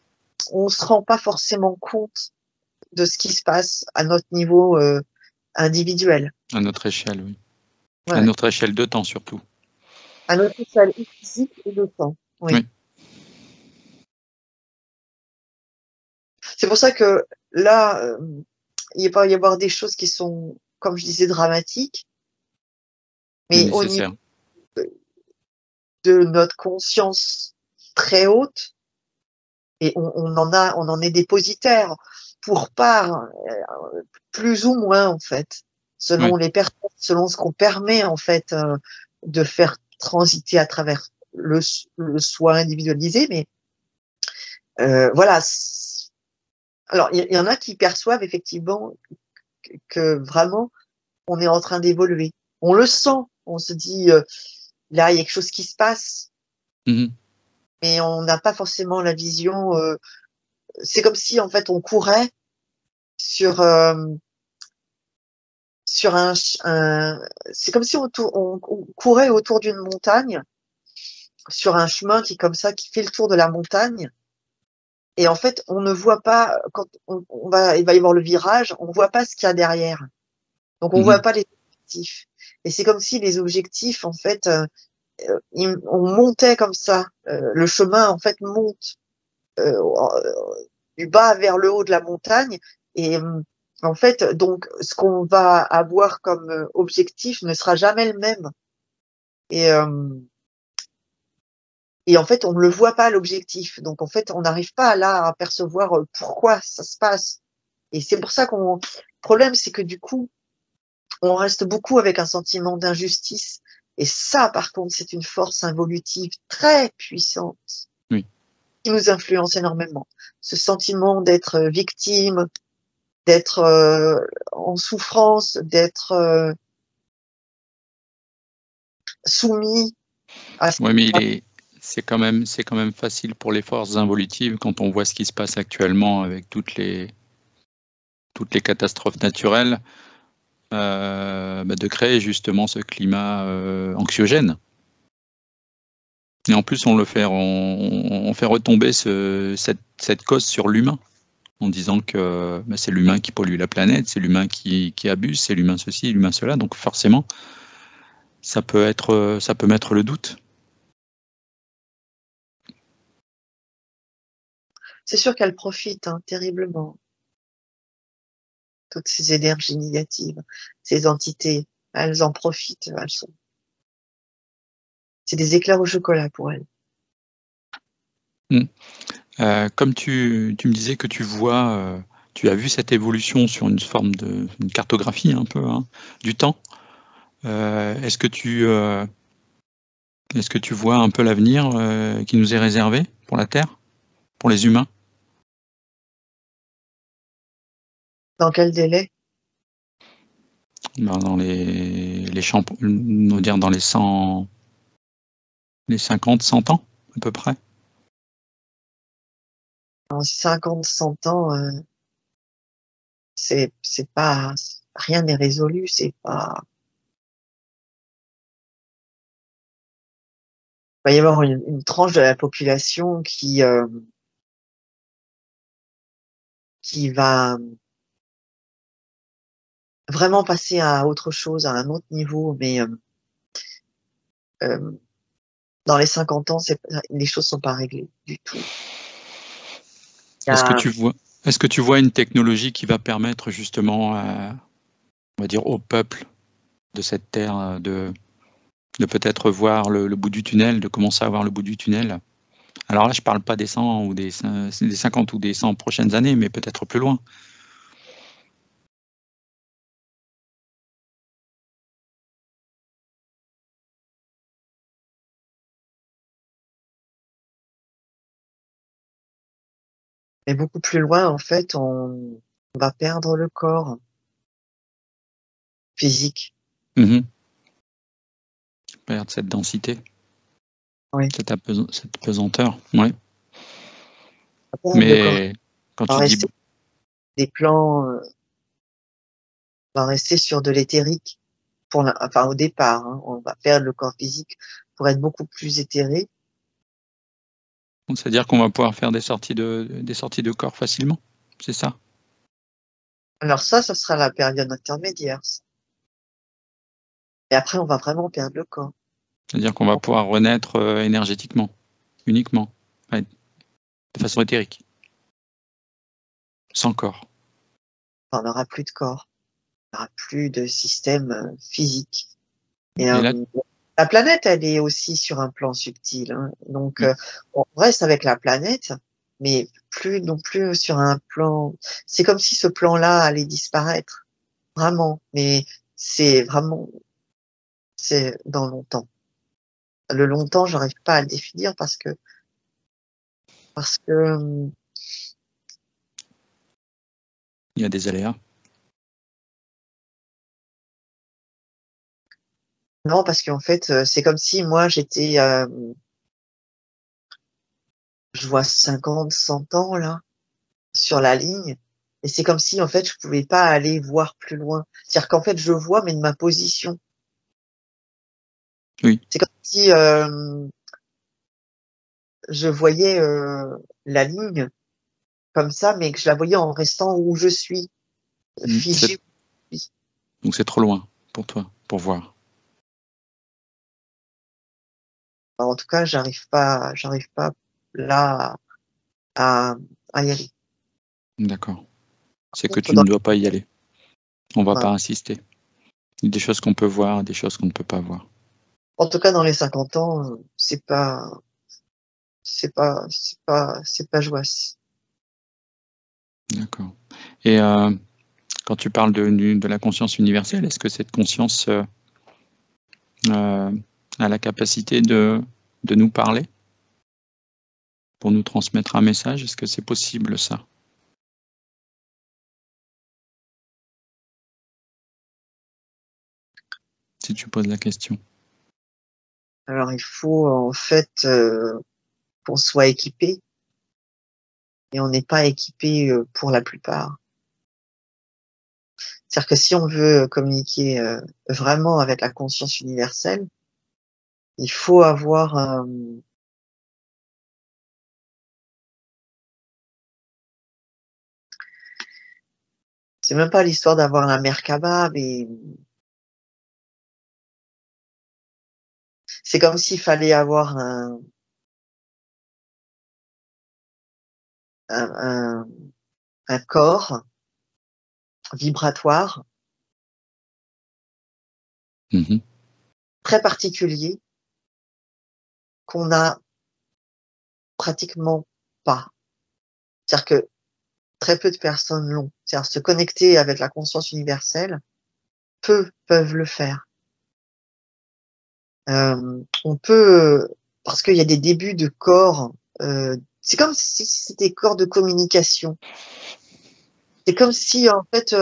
on se rend pas forcément compte de ce qui se passe à notre niveau individuel. à notre échelle, oui. À Ouais. notre échelle de temps surtout. À notre échelle physique et de temps. Oui. Oui, C'est pour ça que là, il va y avoir des choses qui sont, comme je disais, dramatiques, mais mais au niveau nécessaire. de notre conscience très haute, et on en est dépositaire pour part, plus ou moins en fait, selon Oui, les personnes, selon ce qu'on permet en fait de faire transiter à travers le soi individualisé. Mais voilà. Alors il y en a qui perçoivent effectivement que vraiment on est en train d'évoluer. On le sent, on se dit là il y a quelque chose qui se passe, mmh, mais on n'a pas forcément la vision. C'est comme si en fait on courait sur sur c'est comme si on courait autour d'une montagne, sur un chemin qui comme ça qui fait le tour de la montagne, Et en fait, on ne voit pas, quand il va y avoir le virage, on ne voit pas ce qu'il y a derrière. Donc, on ne voit Mhm. pas les objectifs. Et c'est comme si les objectifs, en fait, on montait comme ça. Le chemin, en fait, monte euh, du bas vers le haut de la montagne. Et en fait, donc, ce qu'on va avoir comme objectif ne sera jamais le même. Et, et en fait, on ne le voit pas, l'objectif. Donc, en fait, on n'arrive pas là à percevoir pourquoi ça se passe. Et c'est pour ça le problème, c'est que du coup, on reste beaucoup avec un sentiment d'injustice. Et ça, par contre, c'est une force involutive très puissante Oui. qui nous influence énormément. Ce sentiment d'être victime, d'être en souffrance, d'être soumis à ce Ouais, mais c'est quand même facile pour les forces involutives quand on voit ce qui se passe actuellement avec toutes les catastrophes naturelles, de créer justement ce climat anxiogène. Et en plus, on fait retomber cette cause sur l'humain, en disant que c'est l'humain qui pollue la planète, c'est l'humain qui abuse, c'est l'humain ceci, l'humain cela. Donc forcément, ça peut mettre le doute. C'est sûr qu'elles profitent terriblement, toutes ces énergies négatives, ces entités. Elles en profitent. C'est des éclairs au chocolat pour elles. Mm. Comme tu me disais que tu as vu cette évolution sur une forme une cartographie un peu hein, du temps. Est-ce que tu vois un peu l'avenir qui nous est réservé pour la Terre, pour les humains? Dans quel délai? Ben, dans les champs, on va dire dans les 50, 100 ans, à peu près. En 50, 100 ans, c'est pas, rien n'est résolu, c'est pas, il va y avoir une tranche de la population qui va vraiment passer à autre chose, à un autre niveau, mais euh, dans les 50 ans, les choses sont pas réglées du tout. Il y Est-ce que a, tu vois, est-ce que tu vois une technologie qui va permettre justement, on va dire, au peuple de cette terre de peut-être voir le bout du tunnel, de commencer à voir le bout du tunnel? Alors là, je parle pas des 100 ou des 50 ou des 100 prochaines années, mais peut-être plus loin. mais beaucoup plus loin, en fait, on va perdre le corps physique. Mhm. Regarde cette densité, Oui, cette pesanteur. Ouais. on va perdre le corps. Mais quand On va tu dis, rester des plans, on va rester sur de l'éthérique enfin, au départ, on va perdre le corps physique pour être beaucoup plus éthéré. c'est-à-dire qu'on va pouvoir faire des sorties de corps facilement, c'est ça? Alors ça sera la période intermédiaire. Et après, on va vraiment perdre le corps. C'est-à-dire qu'on va pouvoir renaître énergétiquement, uniquement, ouais, de façon éthérique, sans corps. Enfin, on n'aura plus de corps. Il n'y aura plus de système physique. Et Et là, la planète, elle est aussi sur un plan subtil. Donc, oui, on reste avec la planète, mais plus non plus sur un plan. C'est comme si ce plan-là allait disparaître, vraiment. Mais c'est dans longtemps. Le longtemps, j'arrive pas à le définir parce que il y a des aléas. non, parce qu'en fait, c'est comme si moi j'étais, je vois 50, 100 ans là sur la ligne, et c'est comme si en fait je pouvais pas aller voir plus loin. C'est-à-dire qu'en fait je vois mais de ma position. Oui, C'est comme si je voyais la ligne, comme ça, mais que je la voyais en restant où je suis, figée. Donc c'est trop loin pour toi, pour voir. En tout cas, j'arrive pas là à y aller. D'accord. C'est que Contre, tu ne dois pas y aller. On va voilà. pas insister. Il y a des choses qu'on peut voir, des choses qu'on ne peut pas voir. En tout cas, dans les 50 ans, c'est pas joyeux. D'accord. Et quand tu parles de la conscience universelle, est-ce que cette conscience a la capacité de nous parler pour nous transmettre un message? Est-ce que c'est possible ça? Si tu poses la question. Alors, il faut en fait qu'on soit équipé, et on n'est pas équipé pour la plupart. C'est-à-dire que si on veut communiquer vraiment avec la conscience universelle, il faut avoir c'est même pas l'histoire d'avoir la Merkaba, mais c'est comme s'il fallait avoir un, un corps vibratoire très particulier qu'on a pratiquement pas. C'est-à-dire que très peu de personnes l'ont. C'est-à-dire se connecter avec la conscience universelle, peu peuvent le faire. On peut, parce qu'il y a des débuts de corps, c'est comme si c'était corps de communication. C'est comme si, en fait,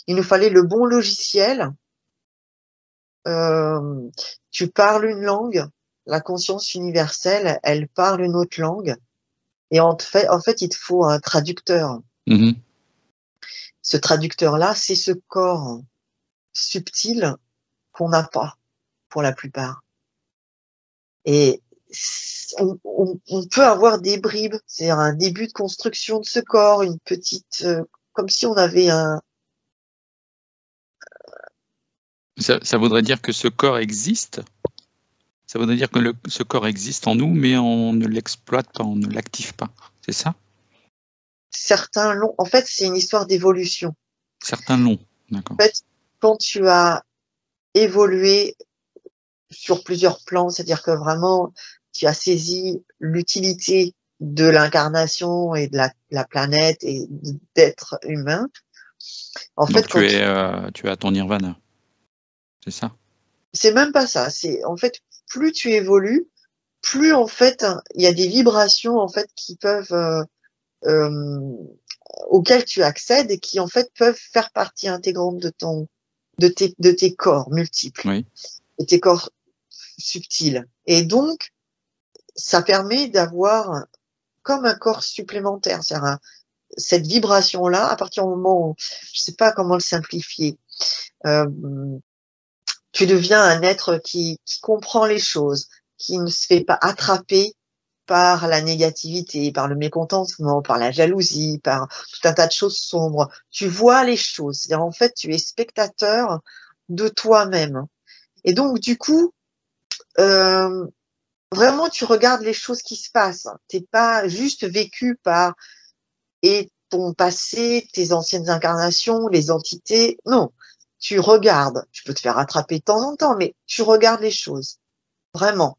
il nous fallait le bon logiciel. Tu parles une langue, la conscience universelle, elle parle une autre langue. Et en fait, il te faut un traducteur. Ce traducteur-là, c'est ce corps subtil qu'on n'a pas pour la plupart. Et on peut avoir des bribes, c'est-à-dire un début de construction de ce corps, une petite, comme si on avait un. Ça voudrait dire que ce corps existe? Ça voudrait dire que ce corps existe en nous, mais on ne l'exploite pas, on ne l'active pas. C'est ça? Certains l'ont. En fait, c'est une histoire d'évolution. Certains l'ont, d'accord. En fait, quand tu as évolué sur plusieurs plans, c'est-à-dire que vraiment, tu as saisi l'utilité de l'incarnation et de la planète et d'être humain. En Donc fait, tu es à ton nirvana, c'est ça? c'est même pas ça. C'est en fait, plus tu évolues, plus en fait, il y a des vibrations en fait qui peuvent euh, auxquelles tu accèdes et qui en fait peuvent faire partie intégrante de tes corps multiples, Oui. de tes corps subtils. Et donc, ça permet d'avoir comme un corps supplémentaire, c'est-à-dire cette vibration-là, à partir du moment où, je sais pas comment le simplifier, euh, tu deviens un être qui comprend les choses, qui ne se fait pas attraper par la négativité, par le mécontentement, par la jalousie, par tout un tas de choses sombres. Tu vois les choses, c'est-à-dire en fait, tu es spectateur de toi-même. Et donc, du coup, euh, vraiment, tu regardes les choses qui se passent. T'es pas juste vécu par et ton passé, tes anciennes incarnations, les entités. Non, tu regardes. Tu peux te faire attraper de temps en temps, mais tu regardes les choses. Vraiment.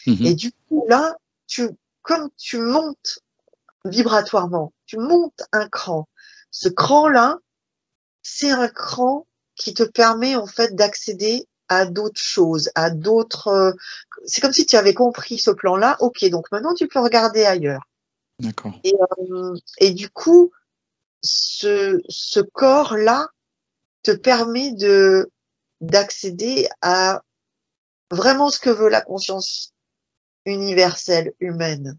Et du coup, là, comme tu montes vibratoirement, tu montes un cran. Ce cran-là, c'est un cran qui te permet, en fait, d'accéder à d'autres choses, à d'autres, c'est comme si tu avais compris ce plan-là. Ok, donc maintenant tu peux regarder ailleurs. D'accord. Et du coup, ce corps-là te permet d'accéder à vraiment ce que veut la conscience universelle humaine.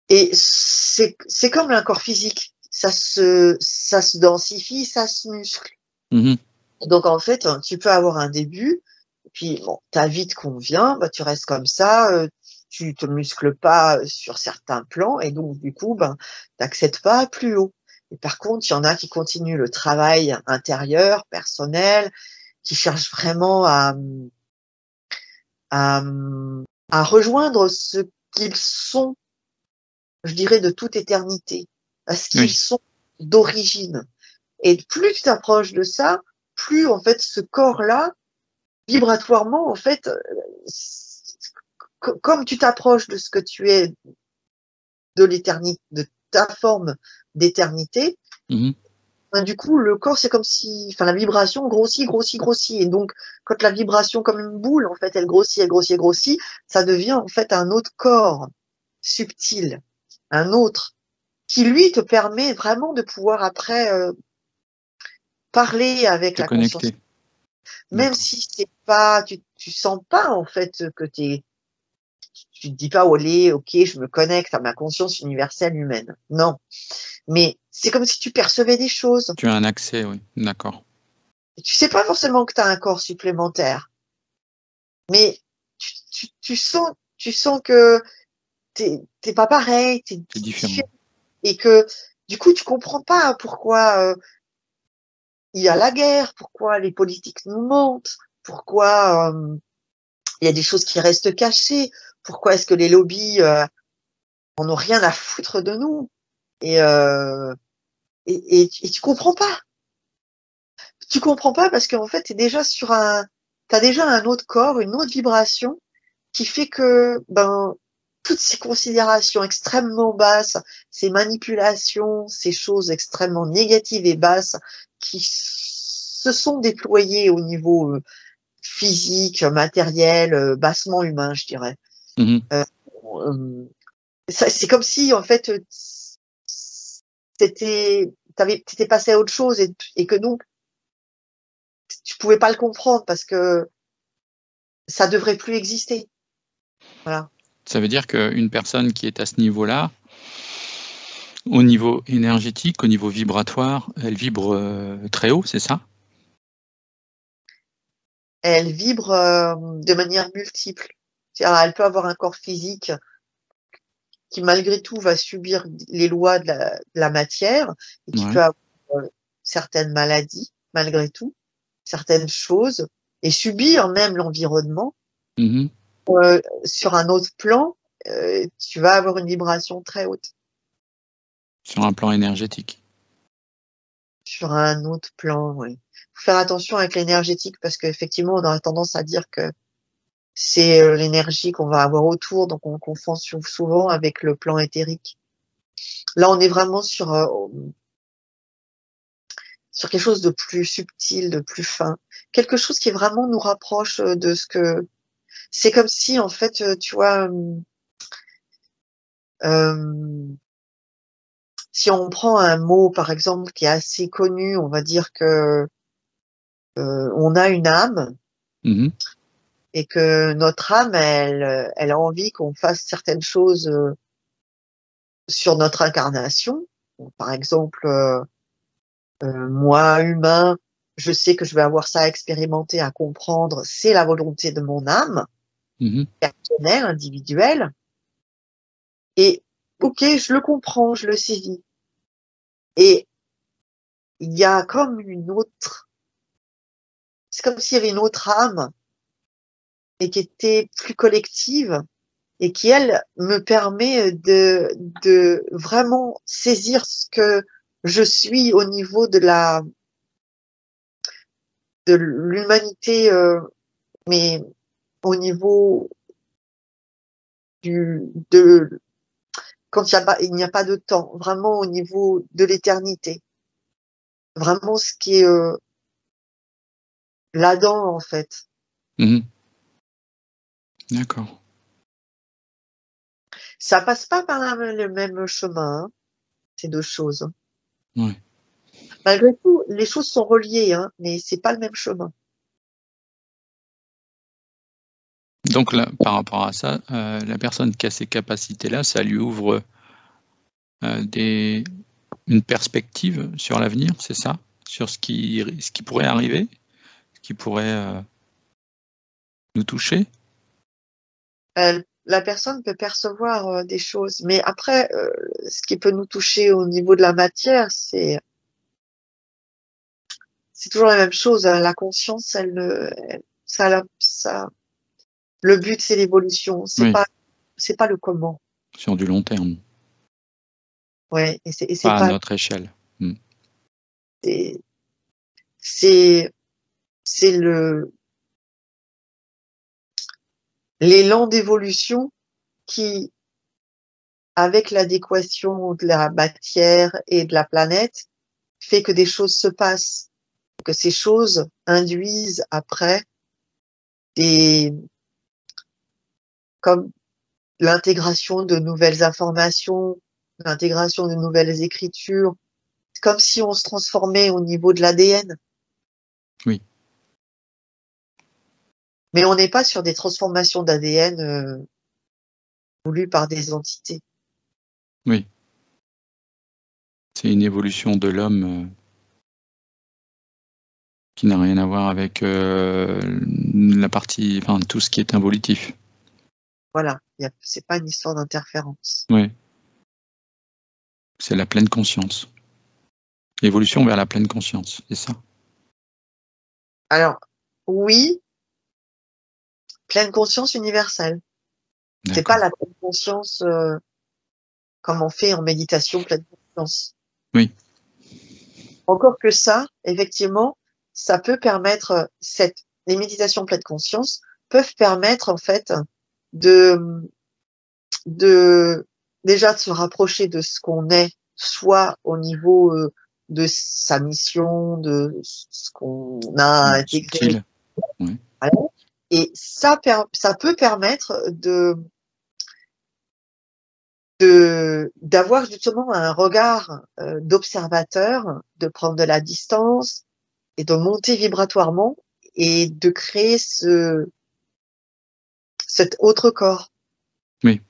Et c'est comme un corps physique. Ça se densifie, ça se muscle. Donc, en fait, tu peux avoir un début, puis bon, ta vie te convient, bah, tu restes comme ça, tu te muscles pas sur certains plans et donc du coup, ben, t'accèdes pas plus haut. Et par contre, il y en a qui continuent le travail intérieur, personnel, qui cherchent vraiment à, à rejoindre ce qu'ils sont, je dirais, de toute éternité, à ce qu'ils Oui. sont d'origine. Et plus tu t'approches de ça, plus en fait ce corps-là, vibratoirement, en fait, comme tu t'approches de ce que tu es, de l'éternité, de ta forme d'éternité, Mhm. ben, du coup, le corps, c'est comme si, enfin, la vibration grossit, grossit, grossit. Et donc, quand la vibration, comme une boule, en fait, elle grossit, elle grossit, elle grossit, ça devient, en fait, un autre corps subtil, un autre, qui, lui, te permet vraiment de pouvoir, après, parler avec Te la conscience. connecter. Même D'accord. si c'est pas, tu sens pas, en fait, que tu te dis pas, olé, ok, je me connecte à ma conscience universelle humaine. Non. Mais c'est comme si tu percevais des choses. Tu as un accès, oui. D'accord. Et tu sais pas forcément que tu as un corps supplémentaire, mais tu sens que t'es pas pareil, t'es C'est différent. différent. Et que, du coup, tu comprends pas pourquoi il y a la guerre, pourquoi les politiques nous mentent, pourquoi il y a des choses qui restent cachées, pourquoi est-ce que les lobbies en ont rien à foutre de nous. Et, et tu comprends pas. Tu comprends pas parce qu'en fait, t'as déjà un autre corps, une autre vibration qui fait que, ben, toutes ces considérations extrêmement basses, ces manipulations, ces choses extrêmement négatives et basses qui se sont déployées au niveau physique, matériel, bassement humain, je dirais. Mhm. Euh, euh, c'est comme si, en fait, t'étais passé à autre chose et que donc, tu pouvais pas le comprendre parce que ça devrait plus exister. Voilà. Ça veut dire qu'une personne qui est à ce niveau-là, au niveau énergétique, au niveau vibratoire, elle vibre très haut, c'est ça? Elle vibre de manière multiple. C'est-à-dire, elle peut avoir un corps physique qui, malgré tout, va subir les lois de la matière et qui Ouais. peut avoir certaines maladies, malgré tout, certaines choses, et subir même l'environnement. Mhm. Sur un autre plan, tu vas avoir une vibration très haute. Sur un plan énergétique. Sur un autre plan, oui. Faut faire attention avec l'énergétique parce qu'effectivement, on a tendance à dire que c'est l'énergie qu'on va avoir autour, donc on confond souvent avec le plan éthérique. Là, on est vraiment sur quelque chose de plus subtil, de plus fin, quelque chose qui vraiment nous rapproche de ce que c'est comme si en fait, tu vois, si on prend un mot par exemple qui est assez connu, on va dire que on a une âme Mhm. et que notre âme, elle a envie qu'on fasse certaines choses sur notre incarnation. Donc, par exemple, moi, humain, je sais que je vais avoir ça à expérimenter, à comprendre. C'est la volonté de mon âme, Mhm. personnelle, individuelle. Et ok, je le comprends, je le saisis. Et il y a comme une autre, c'est comme s'il y avait une autre âme et qui était plus collective et qui, elle, me permet de vraiment saisir ce que je suis au niveau de l'humanité, mais au niveau de quand il n'y a pas de temps, vraiment au niveau de l'éternité, vraiment ce qui est là-dedans en fait. Mhm. D'accord. Ça passe pas par le même chemin, hein, ces deux choses. Ouais. Malgré tout, les choses sont reliées, hein, mais c'est pas le même chemin. Donc là, par rapport à ça, la personne qui a ces capacités-là, ça lui ouvre une perspective sur l'avenir, c'est ça? Sur ce qui pourrait arriver, ce qui pourrait nous toucher? la personne peut percevoir des choses. Mais après, ce qui peut nous toucher au niveau de la matière, c'est toujours la même chose, hein. La conscience, ça, le but, c'est l'évolution. Oui, C'est pas le comment. sur du long terme, Ouais. Et c'est pas à pas, notre échelle. Mm. c'est, c'est c'est l'élan d'évolution qui, avec l'adéquation de la matière et de la planète, fait que des choses se passent, que ces choses induisent après des, comme l'intégration de nouvelles informations, l'intégration de nouvelles écritures, comme si on se transformait au niveau de l'ADN. Oui, Mais on n'est pas sur des transformations d'ADN voulues par des entités. oui. C'est une évolution de l'homme qui n'a rien à voir avec la partie, enfin tout ce qui est involutif. Voilà, c'est pas une histoire d'interférence. Oui, c'est la pleine conscience. Évolution vers la pleine conscience, c'est ça. Alors, oui, pleine conscience universelle. C'est pas D'accord. la pleine conscience comme on fait en méditation pleine conscience. Oui, Encore que ça, effectivement, ça peut permettre les méditations pleine conscience peuvent permettre en fait de de déjà de se rapprocher de ce qu'on est, soit au niveau de sa mission, de ce qu'on a intégré. subtil. Oui, Voilà. Et ça peut permettre d'avoir justement un regard d'observateur, de prendre de la distance et de monter vibratoirement et de créer cet autre corps. oui,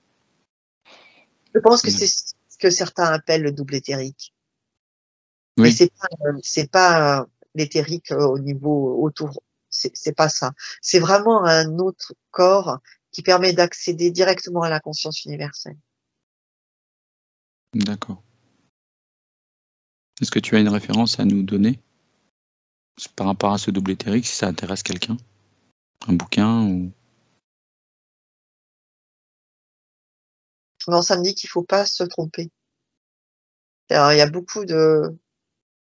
Je pense que c'est ce que certains appellent le double éthérique. Mais oui, c'est pas l'éthérique au niveau autour. C'est pas ça. C'est vraiment un autre corps qui permet d'accéder directement à la conscience universelle. d'accord. Est-ce que tu as une référence à nous donner par rapport à ce double éthérique, si ça intéresse quelqu'un? Un bouquin ou... Non, ça me dit qu'il faut pas se tromper. Alors, il y a beaucoup de,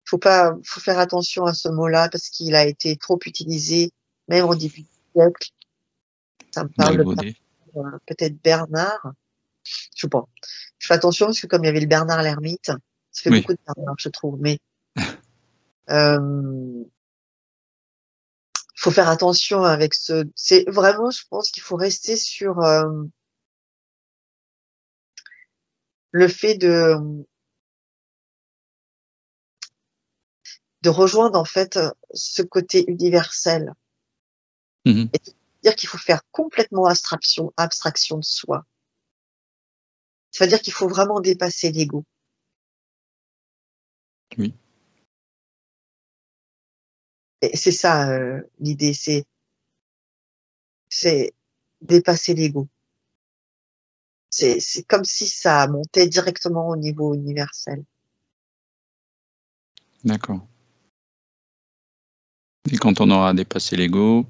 faut faire attention à ce mot-là parce qu'il a été trop utilisé, même au début du siècle. Ça me parle de galvaudé? peut-être Bernard. Je sais pas. Je fais attention parce que comme il y avait le Bernard l'ermite, ça fait Oui, beaucoup de Bernard, je trouve. Mais euh, faut faire attention avec c'est vraiment, je pense qu'il faut rester sur le fait de rejoindre en fait ce côté universel. mhm, Et de dire qu'il faut faire complètement abstraction de soi. C'est-à-dire qu'il faut vraiment dépasser l'ego. oui, Et c'est ça l'idée, c'est dépasser l'ego. C'est comme si ça montait directement au niveau universel. d'accord. Et quand on aura dépassé l'ego,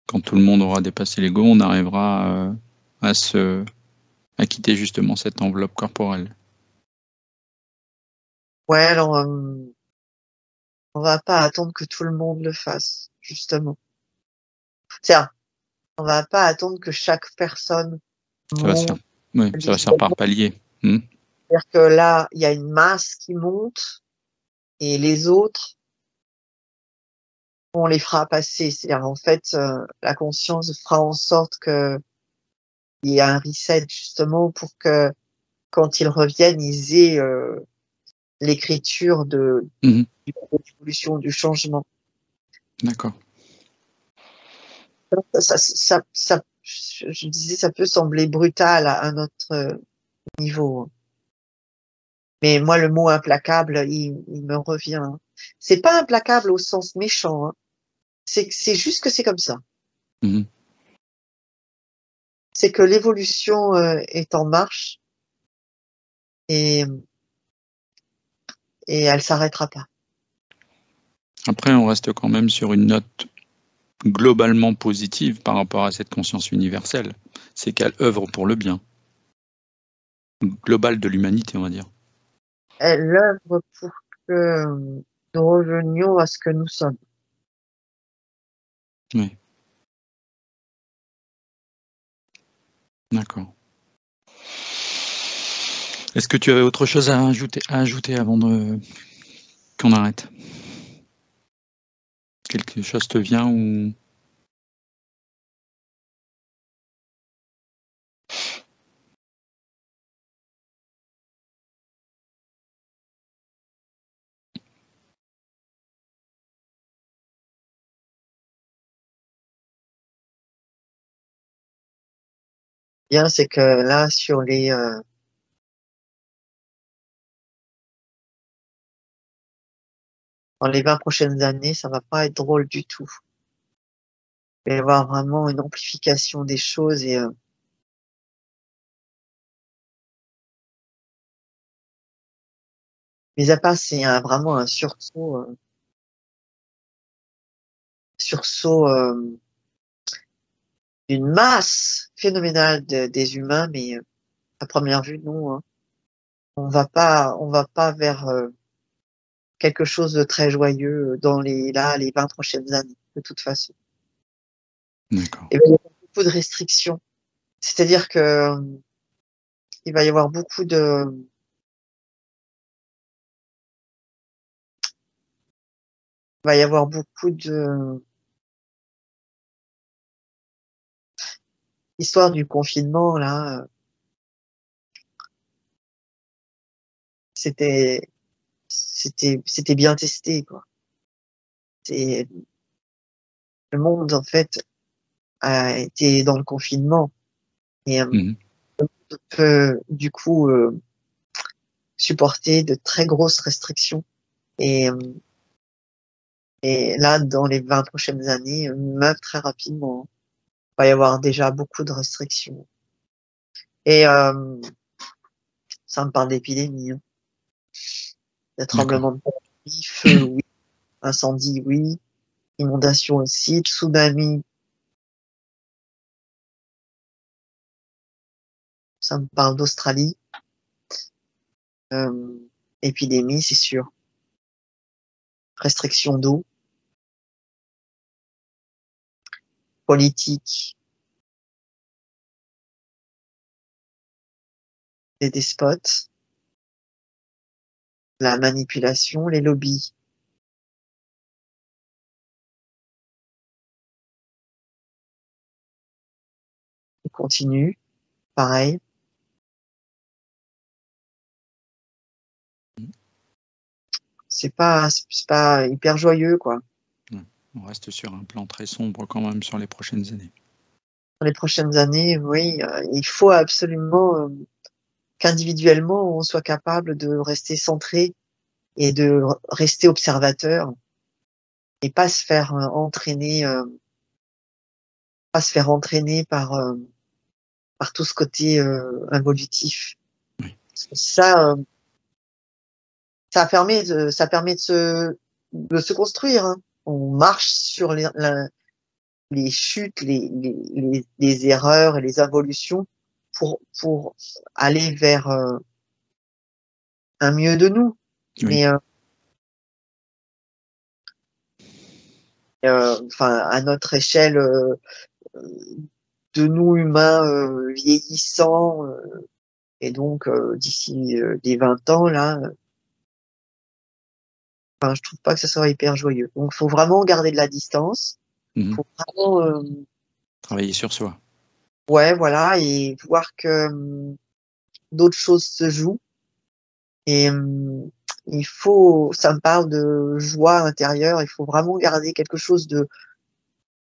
quand tout le monde aura dépassé l'ego, on arrivera à à quitter justement cette enveloppe corporelle. Ouais, alors on va pas attendre que tout le monde le fasse, justement. C'est-à-dire, on va pas attendre que chaque personne Ça va se faire, monte oui, ça va se faire par visuellement. palier. Hmm. C'est-à-dire que là, il y a une masse qui monte et les autres, on les fera passer. C'est-à-dire, en fait, la conscience fera en sorte que il y a un reset, justement, pour que quand ils reviennent, ils aient l'écriture Mhm. de l'évolution, du changement. D'accord. Je disais, ça peut sembler brutal à un autre niveau, hein. Mais moi, le mot implacable, il me revient, hein. C'est pas implacable au sens méchant, hein. C'est juste que c'est comme ça. Mhm. c'est que l'évolution est en marche et elle s'arrêtera pas. Après, on reste quand même sur une note globalement positive par rapport à cette conscience universelle. C'est qu'elle œuvre pour le bien global de l'humanité, on va dire. Elle œuvre pour que nous revenions à ce que nous sommes. Oui. D'accord. Est-ce que tu avais autre chose à ajouter avant qu'on arrête? Quelque chose te vient ou... Bien, c'est que là, dans les 20 prochaines années, ça va pas être drôle du tout. Il va y avoir vraiment une amplification des choses et mis à part, c'est vraiment un sursaut d'une masse phénoménale des humains, mais à première vue, non, hein. On va pas vers quelque chose de très joyeux dans les 20 prochaines années, de toute façon. D'accord. Et il va y avoir beaucoup de restrictions. C'est-à-dire que il va y avoir il va y avoir beaucoup de histoire du confinement là. C'était c'était bien testé quoi. C'est le monde en fait a été dans le confinement et Mhm. peut du coup supporter de très grosses restrictions et là dans les 20 prochaines années, même très rapidement, il va y avoir déjà beaucoup de restrictions et ça me parle d'épidémie, hein. Des D'accord. tremblements de terre, oui, feu, oui, incendie, oui, inondation aussi, tsunami, ça me parle d'Australie, épidémie, c'est sûr, restriction d'eau, politique, des despotes, la manipulation, les lobbies. Ils continuent, pareil. C'est pas hyper joyeux, quoi. Ouais. On reste sur un plan très sombre quand même sur les prochaines années. Dans les prochaines années, oui, il faut absolument qu'individuellement on soit capable de rester centré et de rester observateur et pas se faire entraîner par tout ce côté involutif. Oui. Ça, ça permet de se construire, hein. On marche sur les chutes, les erreurs et les involutions pour aller vers un mieux de nous. Oui. Mais enfin, à notre échelle de nous humains vieillissants, et donc d'ici des 20 ans là, enfin, je trouve pas que ça soit hyper joyeux. Donc, faut vraiment garder de la distance. Mhm. Faut vraiment, Travailler sur soi. ouais, voilà, et voir que d'autres choses se jouent. Et ça me parle de joie intérieure. Il faut vraiment garder quelque chose de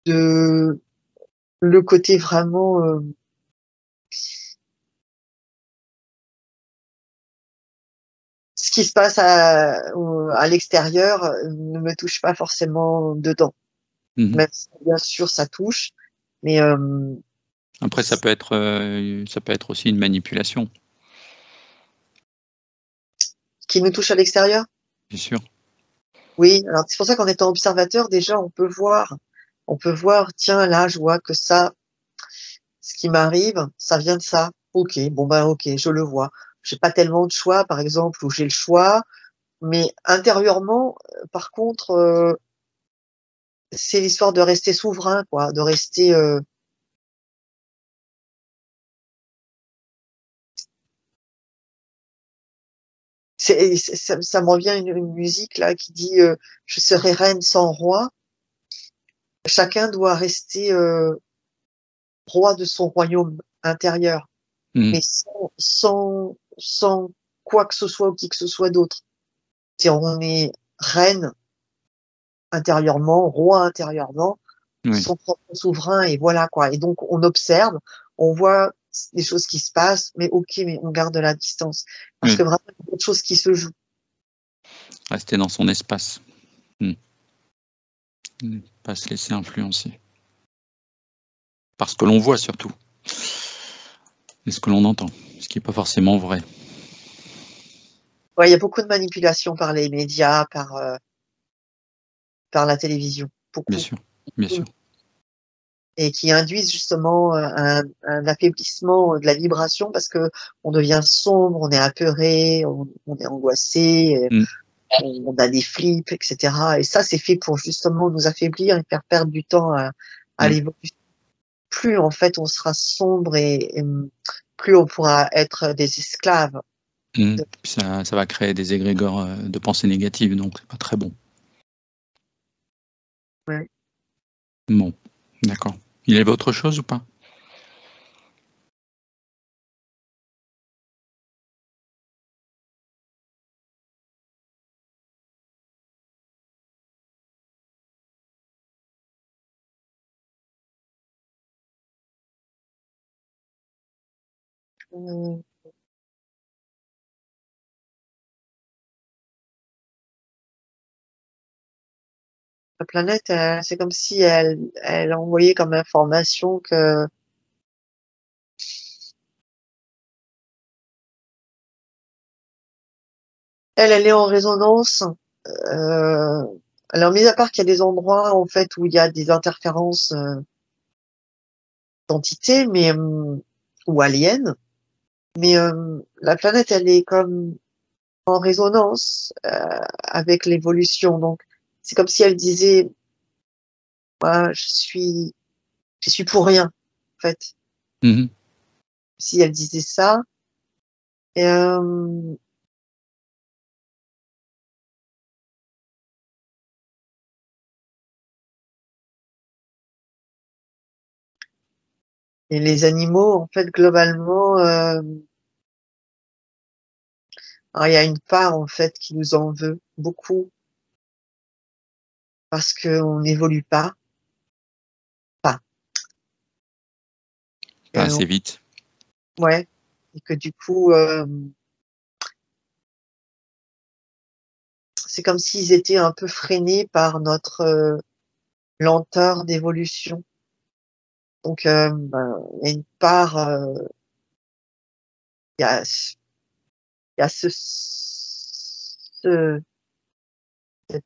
le côté vraiment. Ce qui se passe à l'extérieur ne me touche pas forcément dedans. Mhm. Même si bien sûr ça touche, mais Après, ça peut être aussi une manipulation, Qui nous touche à l'extérieur? bien sûr. Oui, alors c'est pour ça qu'en étant observateur, déjà, on peut voir, tiens, là, je vois que ça, ce qui m'arrive, ça vient de ça. Ok, bon ben ok, je le vois. J'ai pas tellement de choix, par exemple, où j'ai le choix, mais intérieurement, par contre, c'est l'histoire de rester souverain, quoi, de rester. Ça me revient une musique là qui dit je serai reine sans roi. Chacun doit rester roi de son royaume intérieur, Mmh. mais sans quoi que ce soit ou qui que ce soit d'autre. Si on est reine intérieurement, roi intérieurement, Oui, son propre souverain, et voilà quoi. Et donc on observe, on voit des choses qui se passent, mais ok, mais on garde la distance. Parce que oui, vraiment, il y a d'autres choses qui se jouent. rester dans son espace. Mmh. Pas se laisser influencer. Par ce que l'on voit surtout et ce que l'on entend, ce qui est pas forcément vrai. Ouais, il y a beaucoup de manipulation par les médias, par la télévision, Bien beaucoup. sûr, bien sûr. Et qui induisent justement un affaiblissement de la vibration parce que on devient sombre, on est apeuré, on est angoissé, Mmh. on a des flips, etc. Et ça, c'est fait pour justement nous affaiblir et faire perdre du temps à Mmh. l'évolution. Plus en fait on sera sombre et plus on pourra être des esclaves. Mmh. De- Puis ça va créer des égrégores, de pensées négatives, donc c'est pas très bon. ouais. Bon, d'accord. Il y avait autre chose ou pas? Hum, La planète, c'est comme si elle envoyait comme information que elle est en résonance. Euh, alors, mis à part qu'il y a des endroits en fait où il y a des interférences d'entités, mais ou aliens, mais la planète, elle est comme en résonance avec l'évolution. Donc, c'est comme si elle disait, moi, je suis pour rien, en fait. Mmh. Si elle disait ça, et, et les animaux, en fait, globalement, alors, il y a une part en fait qui nous en veut beaucoup parce qu'on n'évolue pas. Pas Euh, assez vite. ouais, et que du coup, c'est comme s'ils étaient un peu freinés par notre lenteur d'évolution. Donc, ben, il y a une part, il y a, il y a cette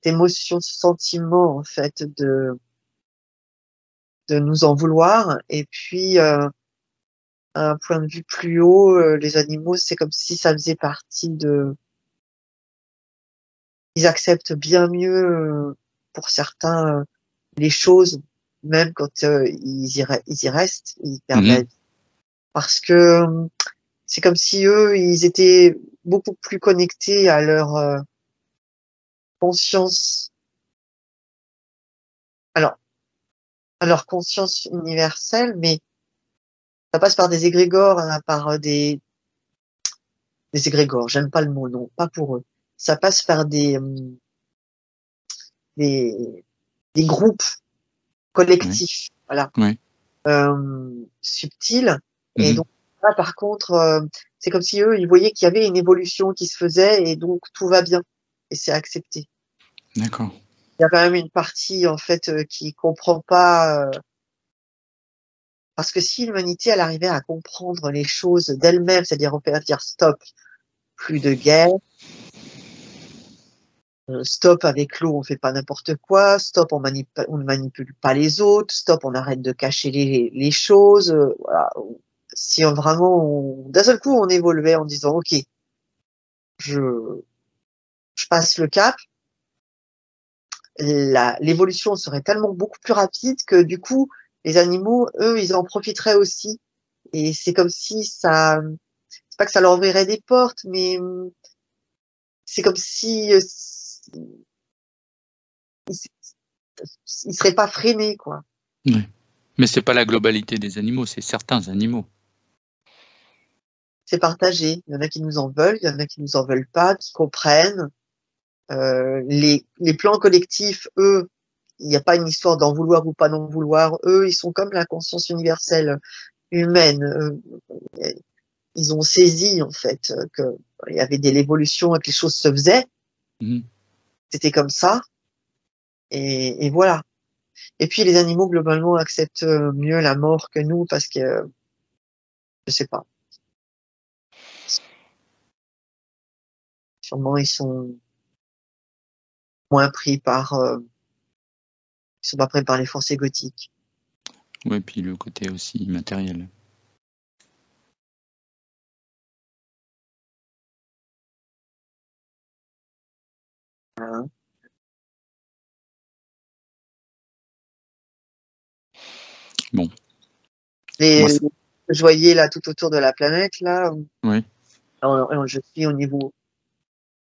émotion, ce sentiment en fait de nous en vouloir. Et puis, à un point de vue plus haut, les animaux, c'est comme si ça faisait partie de ils acceptent bien mieux, pour certains, les choses, même quand ils y restent, ils perdent la Mmh. vie. Parce que c'est comme si eux, ils étaient beaucoup plus connectés à leur conscience, alors à leur conscience universelle, mais ça passe par des égrégores, hein, par des égrégores. J'aime pas le mot, non, pas pour eux. Ça passe par des, des groupes Oui, collectifs, voilà. oui. Subtil. Et Mmh. donc là, par contre, c'est comme si eux, ils voyaient qu'il y avait une évolution qui se faisait et donc tout va bien et c'est accepté. D'accord. Il y a quand même une partie en fait qui comprend pas Parce que si l'humanité, elle arrivait à comprendre les choses d'elle-même, c'est-à-dire on peut dire stop, plus de guerre, stop avec l'eau, on fait pas n'importe quoi, stop, on ne manipule pas les autres, stop, on arrête de cacher les choses, voilà. Si d'un seul coup, on évoluait en disant, OK, je passe le cap, l'évolution serait tellement beaucoup plus rapide que du coup, les animaux, eux, ils en profiteraient aussi. Et c'est comme si c'est pas que ça leur ouvrirait des portes, mais c'est comme si ils seraient pas freinés, quoi. Ouais. Mais c'est pas la globalité des animaux, c'est certains animaux. C'est partagé. Il y en a qui nous en veulent, il y en a qui nous en veulent pas, qui comprennent. Les plans collectifs, eux, il n'y a pas une histoire d'en vouloir ou pas d'en vouloir. Eux, ils sont comme la conscience universelle humaine. Ils ont saisi, en fait, que il y avait de l'évolution et que les choses se faisaient. Mmh. C'était comme ça. Et voilà. Et puis, les animaux, globalement, acceptent mieux la mort que nous parce que, je sais pas, sûrement, ils sont moins pris ils sont pas pris par les forces égotiques. Ouais, puis le côté aussi matériel. Hein. Bon, moi Les, c'est je voyais là tout autour de la planète, là, ouais, je suis au niveau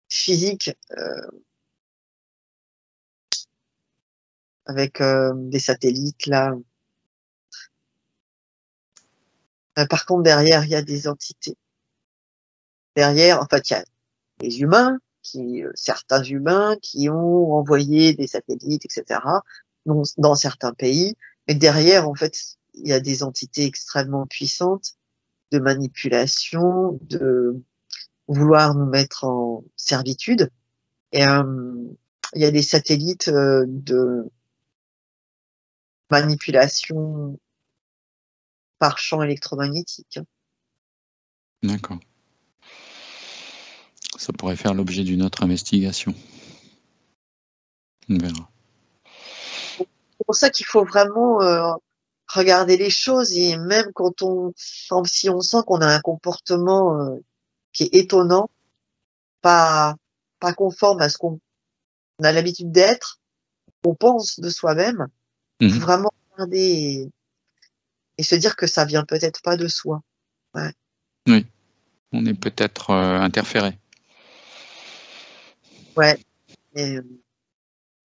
physique, avec des satellites, là. Par contre, derrière, il y a des entités. Derrière, en fait, il y a les humains, certains humains qui ont envoyé des satellites, etc., dans certains pays. Mais derrière, en fait, il y a des entités extrêmement puissantes de manipulation, de vouloir nous mettre en servitude. Et il y a des satellites de manipulation par champ électromagnétique. d'accord. Ça pourrait faire l'objet d'une autre investigation. On verra. C'est pour ça qu'il faut vraiment regarder les choses et même si on sent qu'on a un comportement qui est étonnant, pas, pas conforme à ce qu'on a l'habitude d'être, qu'on pense de soi-même, il faut Mmh. vraiment regarder et se dire que ça vient peut-être pas de soi. Ouais. Oui, on est peut-être, interférés. Ouais. Et,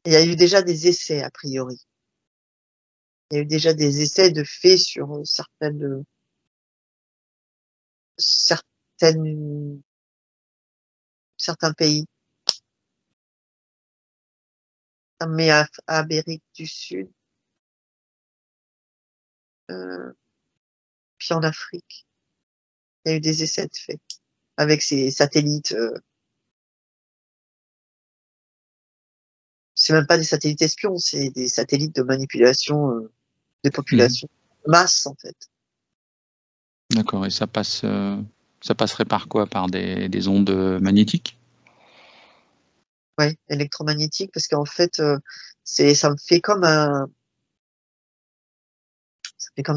il y a eu déjà des essais, a priori. Il y a eu déjà des essais de faits sur certaines, certains pays. Mais Amérique du Sud, euh, puis en Afrique, il y a eu des essais de faits avec ces satellites. C'est même pas des satellites espions, c'est des satellites de manipulation des Mmh. populations. Masse, en fait. D'accord et ça passerait par quoi? Par des ondes, magnétiques? Ouais, électromagnétique, parce qu'en fait, ça fait comme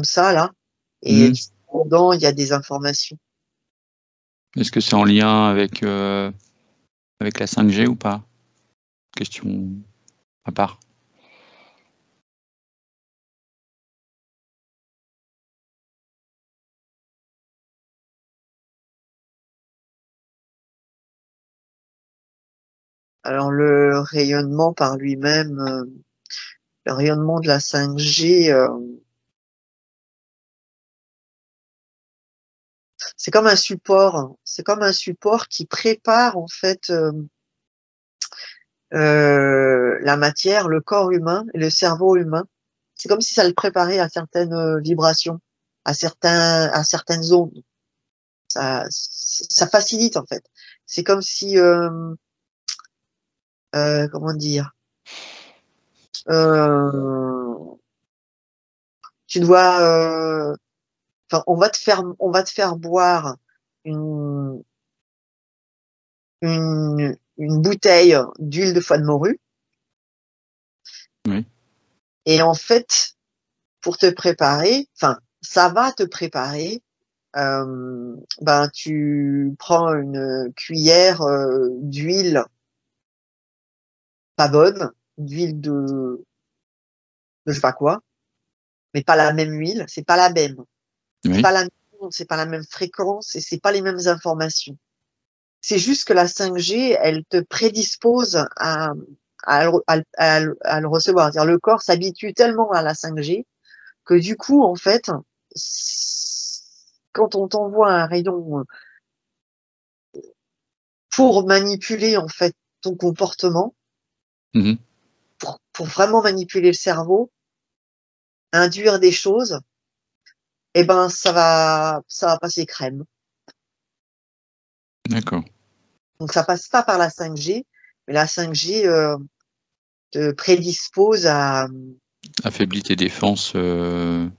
ça, là. Et Mmh. dedans, il y a des informations. Est-ce que c'est en lien avec la 5G ou pas? Question à part. Alors, le rayonnement par lui-même, le rayonnement de la 5G, c'est comme un support, hein. C'est comme un support qui prépare, en fait, la matière, le corps humain et le cerveau humain. C'est comme si ça le préparait à certaines vibrations, à certaines ondes. Ça facilite, en fait. C'est comme si, comment dire, euh, tu dois, enfin, on va te faire boire une, une bouteille d'huile de foie de morue. Oui. Et en fait, pour te préparer, enfin, ça va te préparer. Ben, tu prends une cuillère d'huile pas bonne, d'huile de je sais pas quoi, mais pas la même huile, c'est pas la même. C'est Oui. pas la même, c'est pas la même fréquence et c'est pas les mêmes informations. C'est juste que la 5G, elle te prédispose à le recevoir. C'est-à-dire le corps s'habitue tellement à la 5G que du coup, en fait, quand on t'envoie un rayon pour manipuler en fait ton comportement, Mhm. pour vraiment manipuler le cerveau, induire des choses, eh ben ça va passer crème. D'accord. Donc ça passe pas par la 5G, mais la 5G te prédispose à Affaiblit tes défenses. et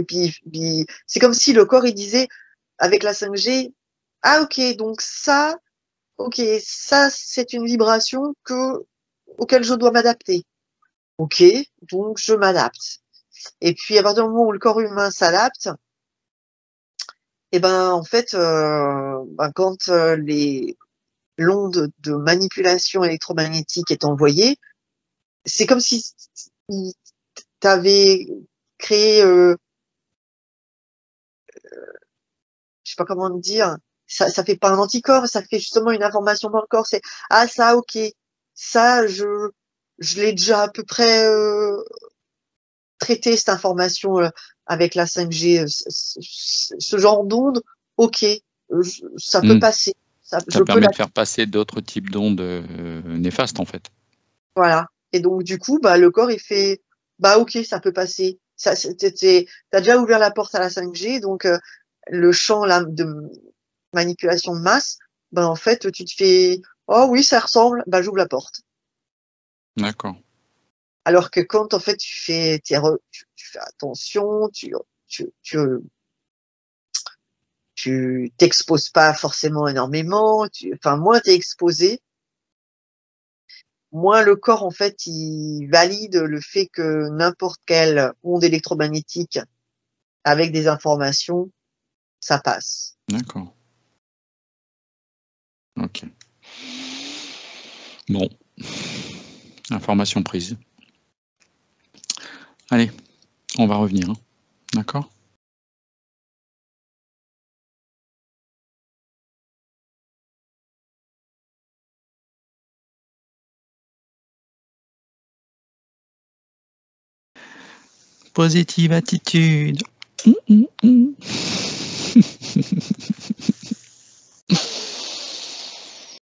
puis c'est comme si le corps il disait avec la 5G, ah ok donc ça c'est une vibration auquel je dois m'adapter. Ok donc je m'adapte. Et puis à partir du moment où le corps humain s'adapte, et ben en fait ben, quand l'onde de manipulation électromagnétique est envoyée, c'est comme si tu avais créé, je sais pas comment dire, ça fait pas un anticorps, ça fait justement une information dans le corps. C'est ah ça ok, ça je l'ai déjà à peu près traité cette information avec la 5G, ce genre d'onde, ok, ça peut Hmm. passer, Ça je peux permet de la faire passer d'autres types d'ondes néfastes, en fait. voilà. Et donc du coup, bah le corps il fait bah ok, ça peut passer. T'as déjà ouvert la porte à la 5G, donc le champ là, de manipulation de masse, ben en fait tu te fais oh oui ça ressemble, bah j'ouvre la porte. D'accord. Alors que quand en fait tu fais attention, tu t'exposes pas forcément énormément, enfin moins t'es exposé, moins le corps en fait il valide le fait que n'importe quelle onde électromagnétique avec des informations, ça passe. D'accord. Ok. Bon. Information prise. Allez, on va revenir. Hein. D'accord? Positive attitude.